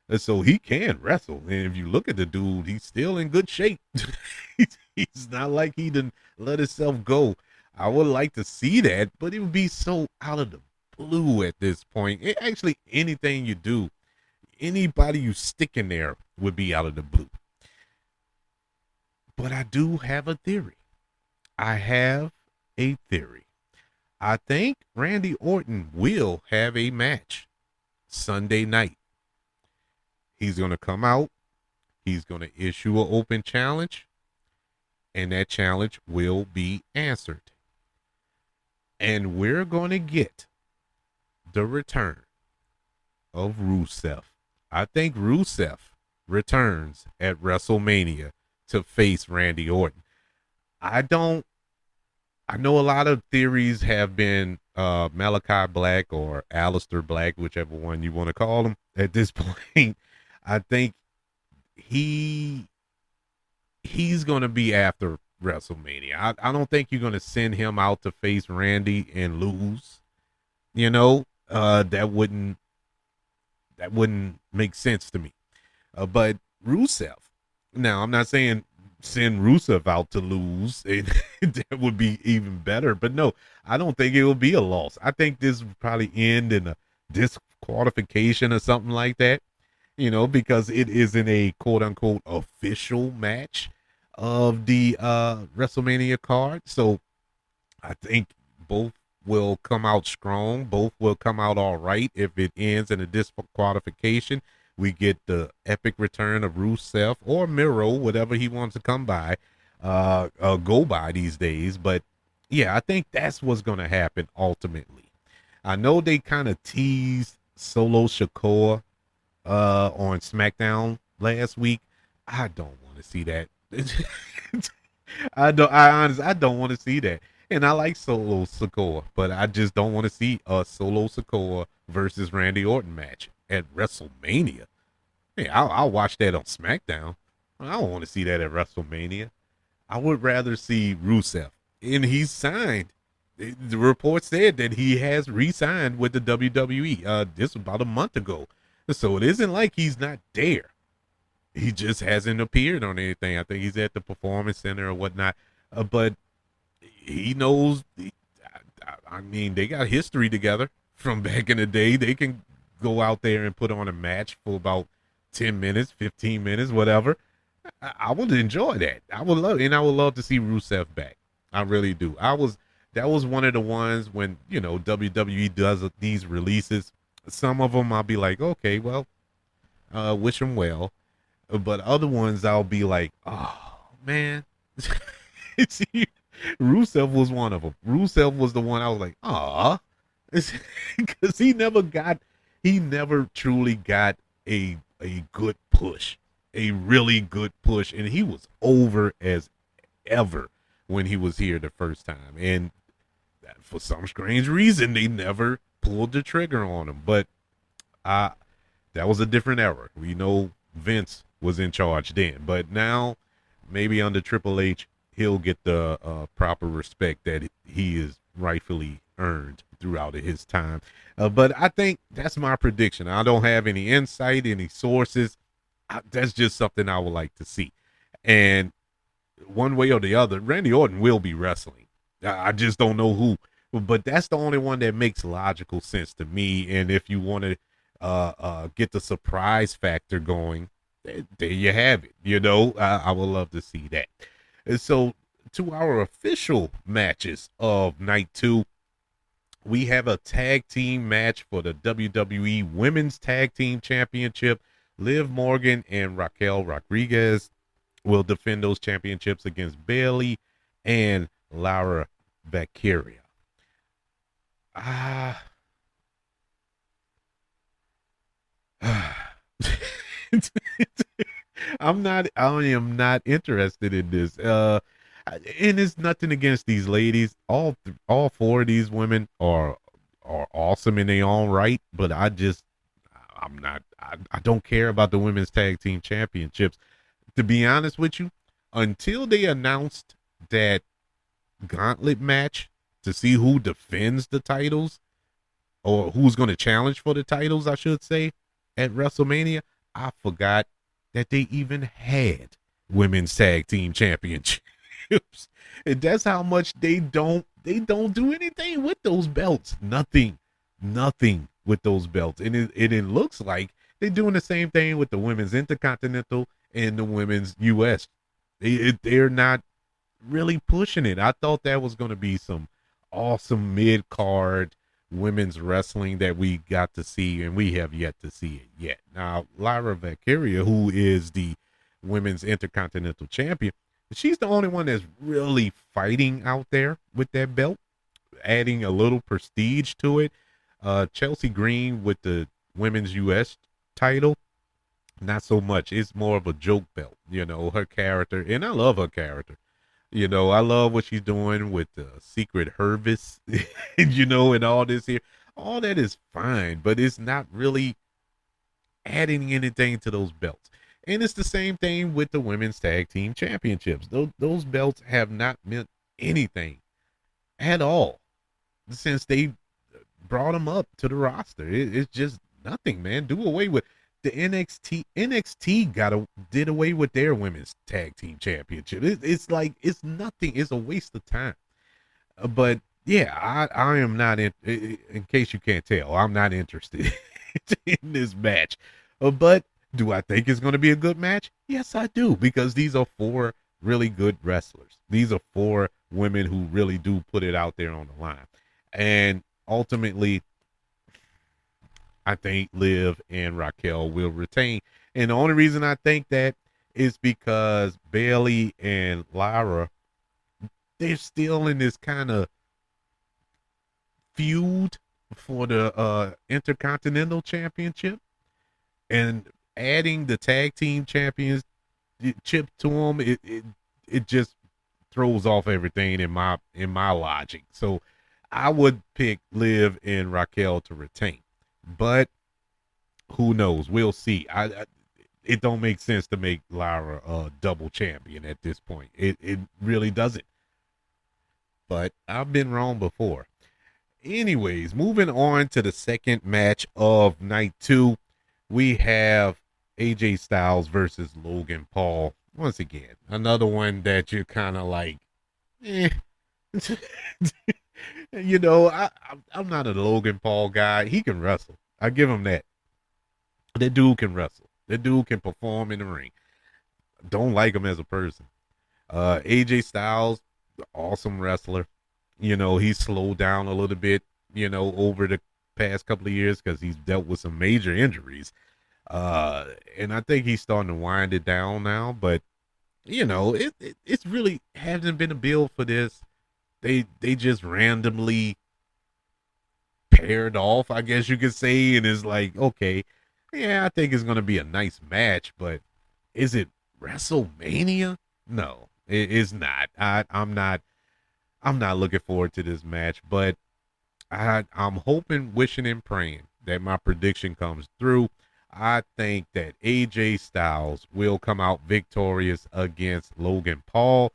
And so he can wrestle. And if you look at the dude, he's still in good shape. He's not like he didn't let himself go. I would like to see that, but it would be so out of the blue at this point. Actually, anything you do, anybody you stick in there would be out of the blue. But I do have a theory. I think Randy Orton will have a match Sunday night. He's going to come out. He's going to issue an open challenge. And that challenge will be answered. And we're going to get the return of Rusev. I think Rusev returns at WrestleMania to face Randy Orton. I know a lot of theories have been Malachi Black or Aleister Black, whichever one you want to call him at this point. I think he's going to be after WrestleMania. I don't think you're going to send him out to face Randy and lose. You know, that wouldn't make sense to me. But Rusev, now I'm not saying send Rusev out to lose. That would be even better. But no, I don't think it will be a loss. I think this will probably end in a disqualification or something like that. You know, because it isn't a quote unquote official match of the WrestleMania card. So I think both will come out strong. Both will come out all right. If it ends in a disqualification, we get the epic return of Rusev or Miro, whatever he wants to come by, go by these days. But yeah, I think that's what's going to happen ultimately. I know they kind of teased Solo Sikoa on SmackDown last week. I don't want to see that. I don't want to see that. And I like Solo Sikoa, but I just don't want to see a Solo Sikoa versus Randy Orton match at WrestleMania. Hey, I'll watch that on SmackDown. I don't want to see that at WrestleMania. I would rather see Rusev. And he's signed. The report said that he has re-signed with the WWE. This was about a month ago. So it isn't like he's not there. He just hasn't appeared on anything. I think he's at the performance center or whatnot. But he knows. I mean, they got history together from back in the day. They can go out there and put on a match for about 10 minutes, 15 minutes, whatever. I would enjoy that. I would love to see Rusev back. I really do. That was one of the ones when WWE does these releases. Some of them I'll be like, okay, well, wish him well, but other ones I'll be like, oh man. See, Rusev was one of them. Rusev was the one I was like, ah, because he never truly got a good push, a really good push, and he was over as ever when he was here the first time, and for some strange reason they never pulled the trigger on him. But that was a different era. We know Vince was in charge then, but now maybe under Triple H he'll get the proper respect that he is rightfully earned throughout his time. But I think that's my prediction. I don't have any insight, any sources. That's just something I would like to see. And one way or the other, Randy Orton will be wrestling. I just don't know who. But that's the only one that makes logical sense to me. And if you want to get the surprise factor going, there you have it. I would love to see that. And so, to our official matches of night 2, we have a tag team match for the WWE Women's Tag Team Championship. Liv Morgan and Raquel Rodriguez will defend those championships against Bayley and Lara Valkyria. I am not interested in this. And it's nothing against these ladies. All four of these women are awesome in their own right, but I don't care about the women's tag team championships. To be honest with you, until they announced that gauntlet match to see who defends the titles or who's going to challenge for the titles, I should say, at WrestleMania, I forgot that they even had women's tag team championships. And that's how much they don't do anything with those belts. Nothing with those belts. And it looks like they're doing the same thing with the women's Intercontinental and the women's US. They're not really pushing it. I thought that was going to be some awesome mid-card women's wrestling that we got to see, and we have yet to see it yet. Now, Lyra Valkyria, who is the women's Intercontinental champion, she's the only one that's really fighting out there with that belt, adding a little prestige to it. Chelsea Green with the women's US title, not so much. It's more of a joke belt, her character, and I love her character. I love what she's doing with the Secret Hervis, and all this here. All that is fine, but it's not really adding anything to those belts. And it's the same thing with the women's tag team championships. Those belts have not meant anything at all since they brought them up to the roster. It's just nothing, man. Do away with the NXT. NXT did away with their women's tag team championship. It's like, it's nothing. It's a waste of time. But yeah, I am not in case you can't tell, I'm not interested in this match. But do I think it's going to be a good match? Yes, I do, because these are four really good wrestlers. These are four women who really do put it out there on the line. And ultimately, I think Liv and Raquel will retain. And the only reason I think that is because Bayley and Lyra, they're still in this kind of feud for the Intercontinental Championship. And adding the tag team championship to them, it just throws off everything in my logic. So I would pick Liv and Raquel to retain. But who knows? We'll see. It don't make sense to make Lyra a double champion at this point. It really doesn't. But I've been wrong before. Anyways, moving on to the second match of night 2, we have AJ Styles versus Logan Paul. Once again, another one that you're kind of like, eh. I'm not a Logan Paul guy. He can wrestle. I give him that. That dude can wrestle. That dude can perform in the ring. Don't like him as a person. AJ Styles, awesome wrestler. He's slowed down a little bit, over the past couple of years because he's dealt with some major injuries. And I think he's starting to wind it down now, but it's really hasn't been a build for this. They just randomly paired off, I guess you could say, and it's like, okay, yeah, I think it's gonna be a nice match, but is it WrestleMania? No, it is not. I'm not looking forward to this match, but I'm hoping, wishing, and praying that my prediction comes through. I think that AJ Styles will come out victorious against Logan Paul.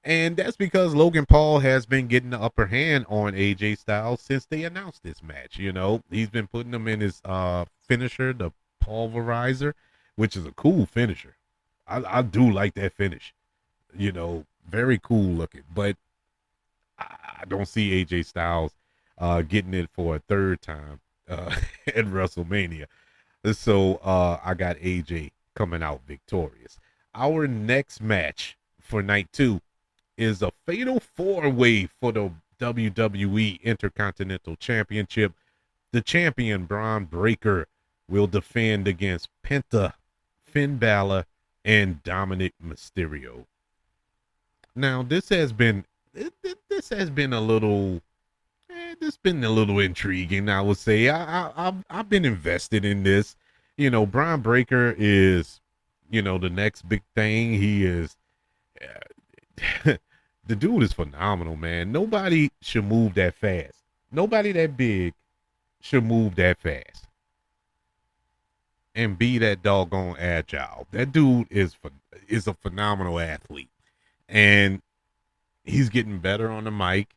And that's because Logan Paul has been getting the upper hand on AJ Styles since they announced this match. He's been putting him in his finisher, the pulverizer, which is a cool finisher. I do like that finish. Very cool looking. But I don't see AJ Styles getting it for a third time at WrestleMania. So I got AJ coming out victorious. Our next match for night 2 is a fatal 4-way for the WWE Intercontinental Championship. The champion, Braun Breaker, will defend against Penta, Finn Balor, and Dominic Mysterio. Now, this has been a little, this been a little intriguing, I would say. I've been invested in this. Braun Breaker is, the next big thing. He is, the dude is phenomenal, man. Nobody should move that fast. Nobody that big should move that fast and be that doggone agile. That dude is a phenomenal athlete, and he's getting better on the mic.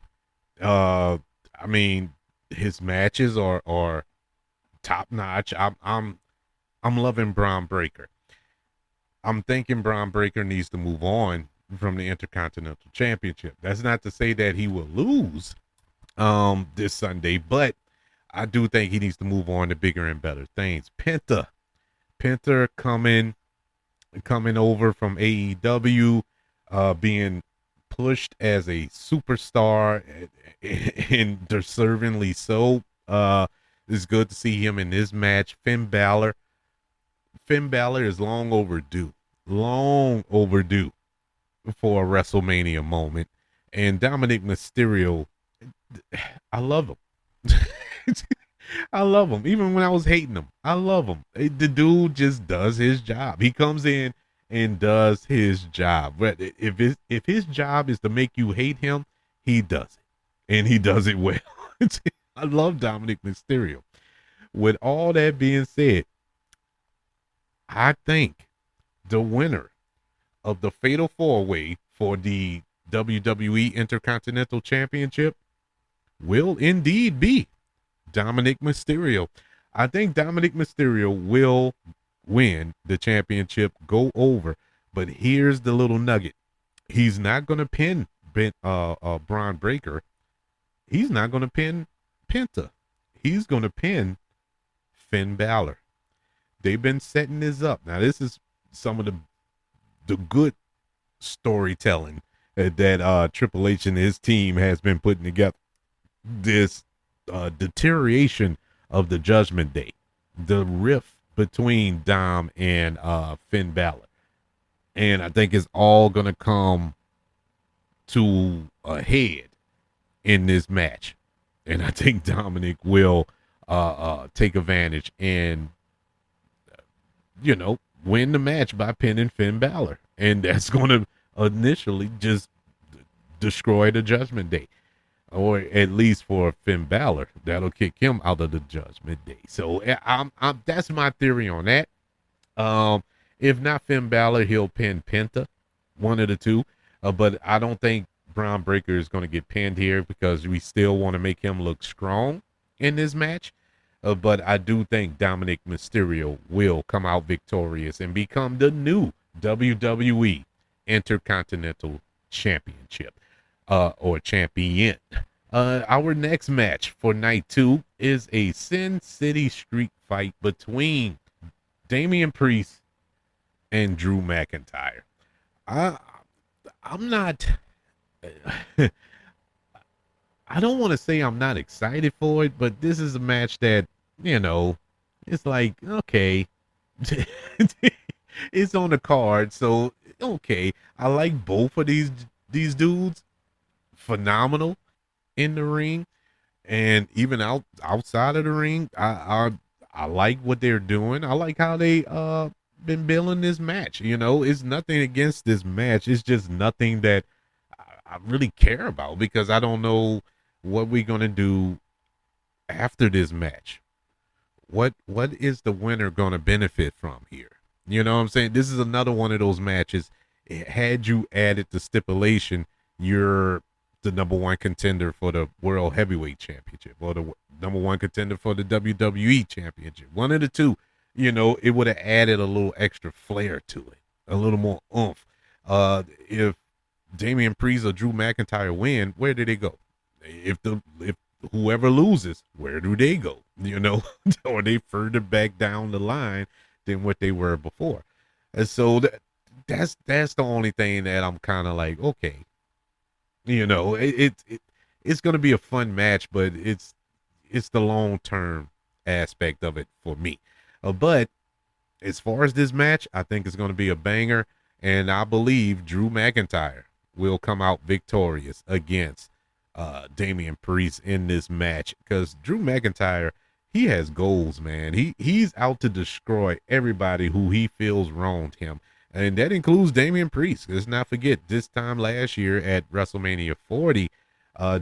I mean, his matches are top notch. I'm loving Braun Breaker. I'm thinking Braun Breaker needs to move on from the Intercontinental Championship. That's not to say that he will lose this Sunday, but I do think he needs to move on to bigger and better things. Penta coming over from AEW, being pushed as a superstar and deservingly so. It's good to see him in this match. Finn Balor is long overdue for a WrestleMania moment. And Dominic Mysterio, I love him. I love him. Even when I was hating him, I love him. The dude just does his job. He comes in and does his job. But if his job is to make you hate him, he does it. And he does it well. I love Dominic Mysterio. With all that being said, I think the winner of the Fatal 4-Way for the WWE Intercontinental Championship will indeed be Dominic Mysterio. I think Dominic Mysterio will win the championship, go over. But here's the little nugget. He's not going to pin Braun Breaker. He's not going to pin Penta. He's going to pin Finn Balor. They've been setting this up. Now, this is some of the good storytelling that Triple H and his team has been putting together. This deterioration of the Judgment Day, the rift between Dom and Finn Balor, and I think it's all gonna come to a head in this match, and I think Dominic will take advantage and win the match by pinning Finn Balor, and that's gonna initially just destroy the Judgment Day. Or at least for Finn Balor, that'll kick him out of the Judgment Day. So that's my theory on that. If not Finn Balor, he'll pin Penta, one of the two. But I don't think Braun Breaker is going to get pinned here because we still want to make him look strong in this match. But I do think Dominic Mysterio will come out victorious and become the new WWE Intercontinental Championship, or champion. Our next match for night 2 is a Sin City Street fight between Damian Priest and Drew McIntyre. I I'm not I don't want to say I'm not excited for it, but this is a match that, it's like, okay, it's on the card, so okay. I like both of these dudes, phenomenal in the ring, and even outside of the ring, I like what they're doing. I like how they been billing this match. It's nothing against this match. It's just nothing that I really care about, because I don't know what we're gonna do after this match. What is the winner gonna benefit from here? You know what I'm saying? This is another one of those matches. Had you added the stipulation, you're the number one contender for the World Heavyweight Championship, or the number one contender for the WWE Championship. One of the two, it would have added a little extra flair to it, a little more oomph. If Damian Priest or Drew McIntyre win, where do they go? If whoever loses, where do they go? Or they further back down the line than what they were before. And so that's the only thing that I'm kind of like, okay, it's going to be a fun match, but it's the long term aspect of it for me. But as far as this match, I think it's going to be a banger, and I believe Drew McIntyre will come out victorious against Damian Priest in this match, because Drew McIntyre, he has goals, man. He's out to destroy everybody who he feels wronged him, and that includes Damian Priest. Let's not forget, this time last year at WrestleMania 40,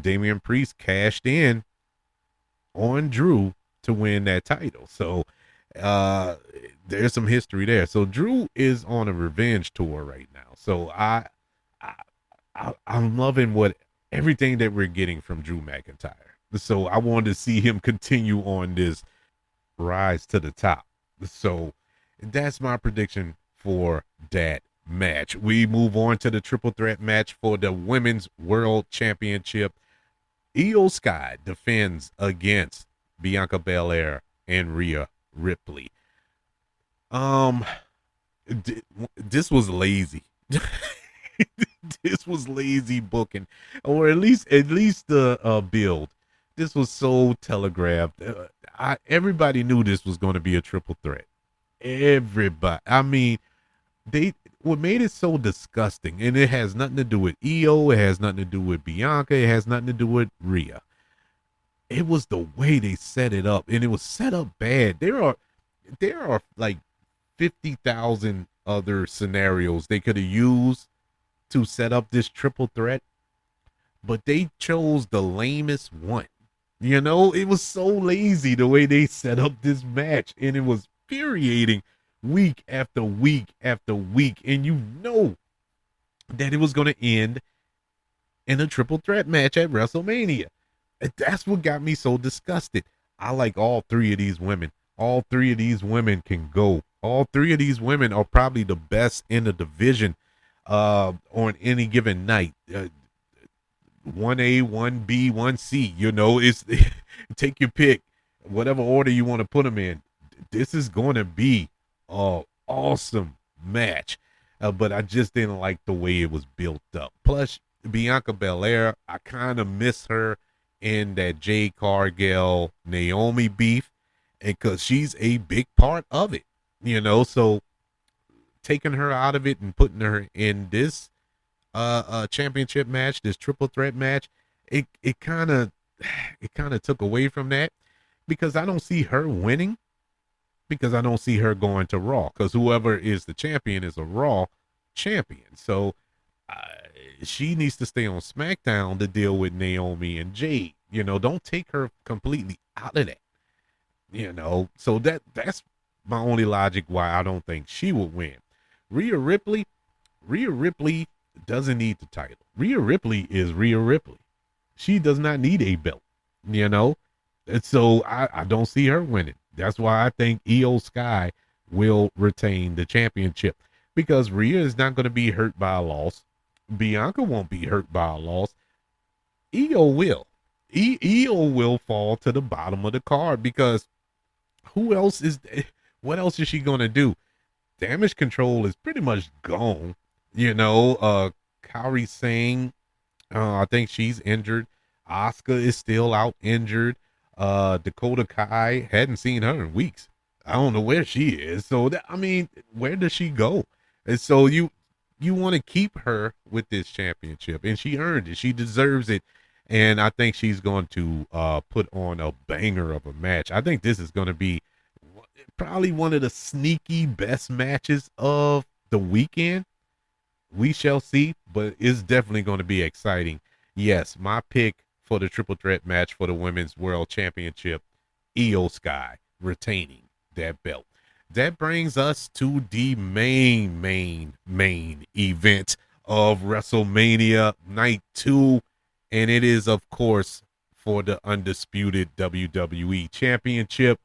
Damian Priest cashed in on Drew to win that title. So there's some history there. So Drew is on a revenge tour right now. So I'm loving everything that we're getting from Drew McIntyre. So I wanted to see him continue on this rise to the top. So that's my prediction for that match. We move on to the triple threat match for the Women's World Championship. Io Sky defends against Bianca Belair and Rhea Ripley. This was lazy. This was lazy booking, or at least the build. This was so telegraphed. Everybody knew this was going to be a triple threat. Everybody. I mean, what made it so disgusting, and it has nothing to do with Io, it has nothing to do with Bianca, it has nothing to do with Rhea. It was the way they set it up, and it was set up bad. There are like 50,000 other scenarios they could have used to set up this triple threat, but they chose the lamest one. It was so lazy the way they set up this match, and it was infuriating week after week after week. And that it was going to end in a triple threat match at WrestleMania. And that's what got me so disgusted. I like all three of these women. All three of these women can go. All three of these women are probably the best in the division on any given night. 1A, 1B, 1C, it's take your pick, whatever order you want to put them in. This is going to be an awesome match, but I just didn't like the way it was built up. Plus, Bianca Belair, I kind of miss her in that Jade Cargill Naomi beef, and because she's a big part of it, so taking her out of it and putting her in this championship match, this triple threat match, it kind of took away from that, because I don't see her winning, because I don't see her going to Raw, because whoever is the champion is a Raw champion. So she needs to stay on SmackDown to deal with Naomi and Jade. Don't take her completely out of that. So that's my only logic why I don't think she will win. Rhea Ripley doesn't need the title. Rhea Ripley is Rhea Ripley. She does not need a belt. And so I don't see her winning. That's why I think Io Sky will retain the championship because Rhea is not going to be hurt by a loss. Bianca won't be hurt by a loss. Io will. Io will fall to the bottom of the card because who else is, what else is she going to do? Damage control is pretty much gone. Kairi Sane, I think she's injured. Asuka is still out injured. Dakota Kai, hadn't seen her in weeks. I don't know where she is. So where does she go? And so you want to keep her with this championship, and she earned it. She deserves it. And I think she's going to put on a banger of a match. I think this is going to be probably one of the sneaky best matches of the weekend. We shall see, but it's definitely going to be exciting. Yes, my pick for the triple threat match for the Women's World Championship, Io Sky retaining that belt. That brings us to the main event of WrestleMania Night 2, and it is, of course, for the Undisputed WWE Championship,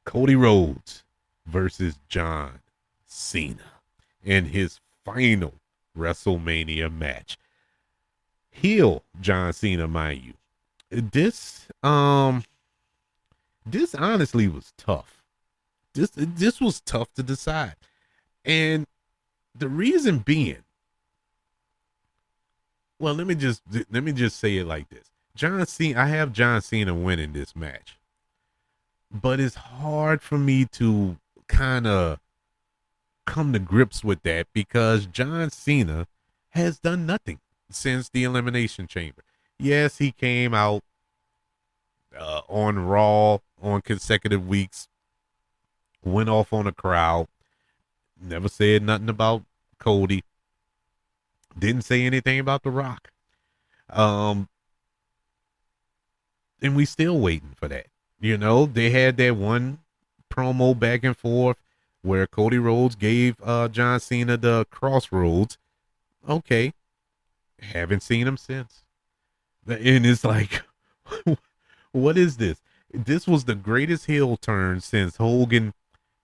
Cody Rhodes versus John Cena in his final WrestleMania match. Heel John Cena, mind you. This honestly was tough. This was tough to decide. And the reason being, well, let me just say it like this. John Cena, I have John Cena winning this match. But it's hard for me to kind of come to grips with that because John Cena has done nothing since the Elimination Chamber. Yes, he came out on Raw on consecutive weeks, went off on a crowd, never said nothing about Cody, didn't say anything about The Rock. And we still waiting for that. They had that one promo back and forth where Cody Rhodes gave John Cena the crossroads. Okay. Haven't seen him since. And it's like, what is this? This was the greatest heel turn since Hogan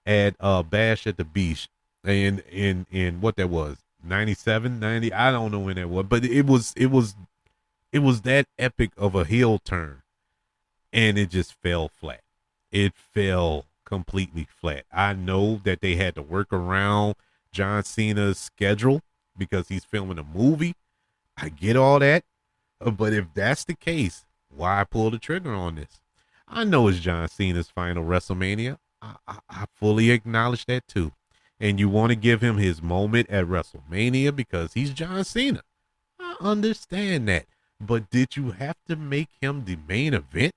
at Bash at the Beach and in what that was, 97, 90. I don't know when that was, but it was that epic of a heel turn. And it just fell flat. It fell completely flat. I know that they had to work around John Cena's schedule because he's filming a movie. I get all that. But if that's the case, why pull the trigger on this? I know it's John Cena's final WrestleMania. I fully acknowledge that too. And you want to give him his moment at WrestleMania because he's John Cena. I understand that. But did you have to make him the main event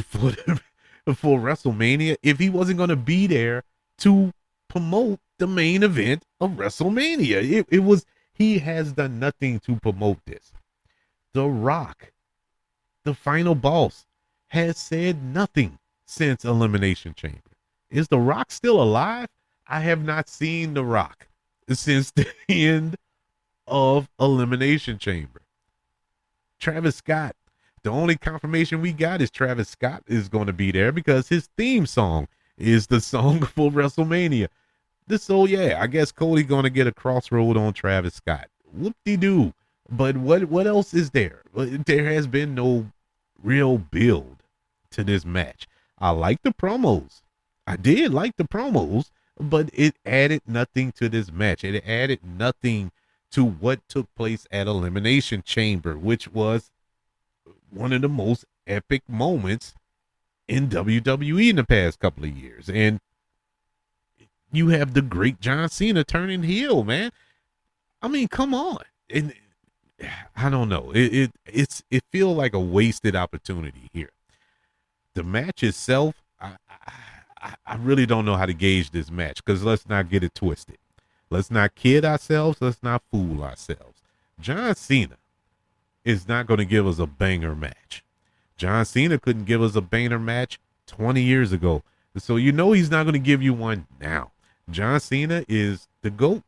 for WrestleMania if he wasn't going to be there to promote the main event of WrestleMania? He has done nothing to promote this. The Rock, the final boss, has said nothing since Elimination Chamber. Is The Rock still alive? I have not seen The Rock since the end of Elimination Chamber. Travis Scott, the only confirmation we got is Travis Scott is going to be there because his theme song is the song for WrestleMania. So yeah, I guess Cody going to get a crossroad on Travis Scott. Whoop-de-doo. But what else is there? There has been no real build to this match. I like the promos. I did like the promos, but it added nothing to this match. It added nothing to what took place at Elimination Chamber, which was one of the most epic moments in WWE in the past couple of years. And you have the great John Cena turning heel, man. I mean, come on. And I don't know. It feels like a wasted opportunity here. The match itself, I really don't know how to gauge this match because let's not get it twisted. Let's not kid ourselves. Let's not fool ourselves. John Cena is not going to give us a banger match. John Cena couldn't give us a banger match 20 years ago. So he's not going to give you one now. John Cena is the GOAT.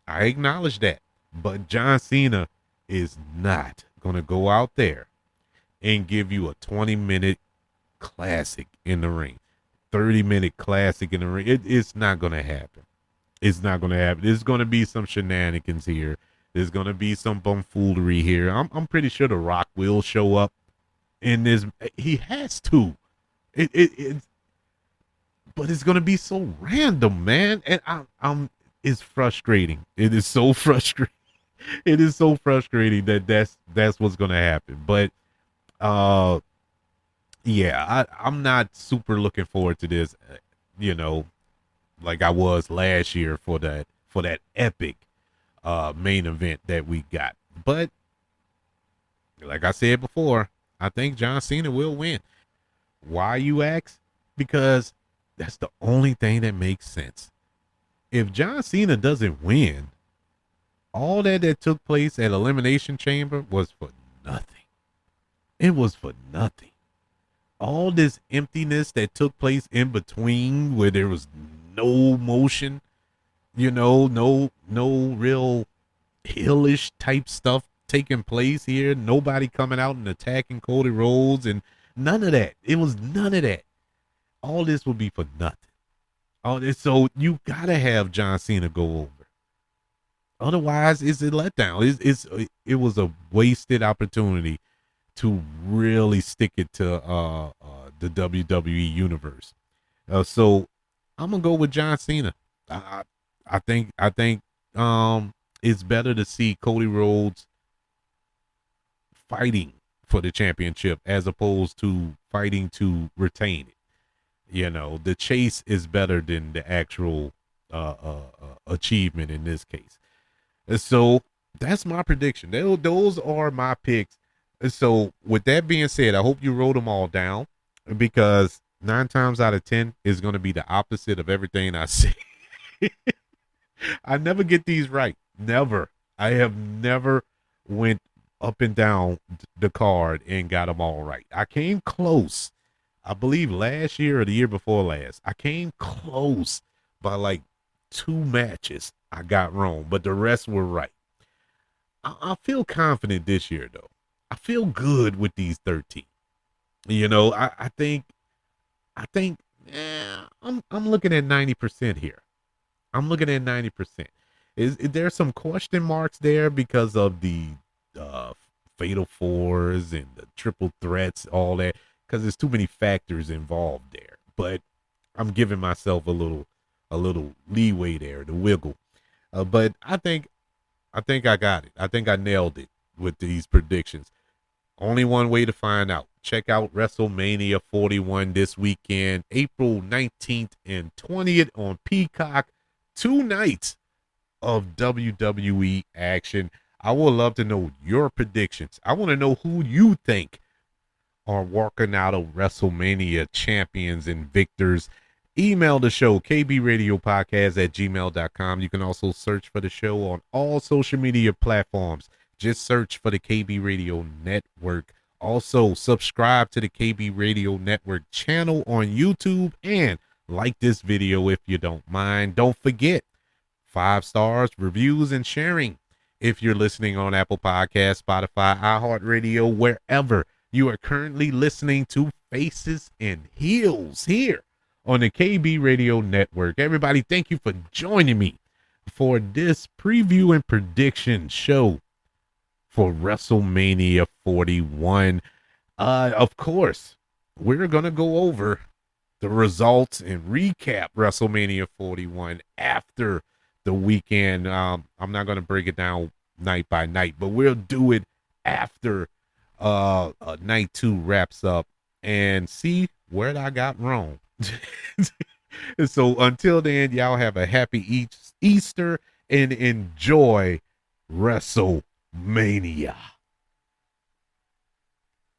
I acknowledge that. But John Cena is not going to go out there and give you a 20-minute classic in the ring. 30-minute classic in the ring. It's not going to happen. It's not going to happen. There's going to be some shenanigans here. There's going to be some bumfoolery here. I'm pretty sure The Rock will show up in this. He has to. But it's going to be so random, man. And it's frustrating. It is so frustrating. It is so frustrating that's what's going to happen. But yeah, I'm not super looking forward to this, like I was last year for that epic main event that we got. But like I said before, I think John Cena will win. Why, you ask? Because that's the only thing that makes sense. If John Cena doesn't win, all that took place at Elimination Chamber was for nothing. It was for nothing. All this emptiness that took place in between, where there was no motion, no real heelish type stuff taking place here. Nobody coming out and attacking Cody Rhodes and none of that. It was none of that. All this will be for nothing. All this, so you gotta have John Cena go over. Otherwise, it's a letdown. It was a wasted opportunity to really stick it to the WWE universe. So I'm gonna go with John Cena. I think it's better to see Cody Rhodes fighting for the championship as opposed to fighting to retain it. The chase is better than the actual achievement in this case. And so that's my prediction. Those are my picks. And so with that being said, I hope you wrote them all down, because 9 times out of 10 is going to be the opposite of everything I say. I never get these right. Never. I have never went up and down the card and got them all right. I came close. I believe last year or the year before last, I came close by like 2 matches I got wrong, but the rest were right. I feel confident this year, though. I feel good with these 13. I think I'm looking at 90% here. I'm looking at 90%. Is there some question marks there because of the fatal fours and the triple threats, all that? Because there's too many factors involved there. But I'm giving myself a little leeway there to wiggle. But I think I got it. I think I nailed it with these predictions. Only one way to find out. Check out WrestleMania 41 this weekend, April 19th and 20th on Peacock. 2 nights of WWE action. I would love to know your predictions. I want to know who you think are walking out of WrestleMania champions and victors. Email the show, kbradiopodcast@gmail.com. You can also search for the show on all social media platforms. Just search for the KB Radio Network. Also, subscribe to the KB Radio Network channel on YouTube and like this video if you don't mind. Don't forget, 5 stars, reviews, and sharing. If you're listening on Apple Podcasts, Spotify, iHeartRadio, wherever you are currently listening to Faces and Heels here on the KB Radio Network. Everybody, thank you for joining me for this preview and prediction show for WrestleMania 41. Of course, we're going to go over the results and recap WrestleMania 41 after the weekend. I'm not going to break it down night by night, but we'll do it after night 2 wraps up and see where I got wrong. So until then, y'all have a happy Easter and enjoy WrestleMania.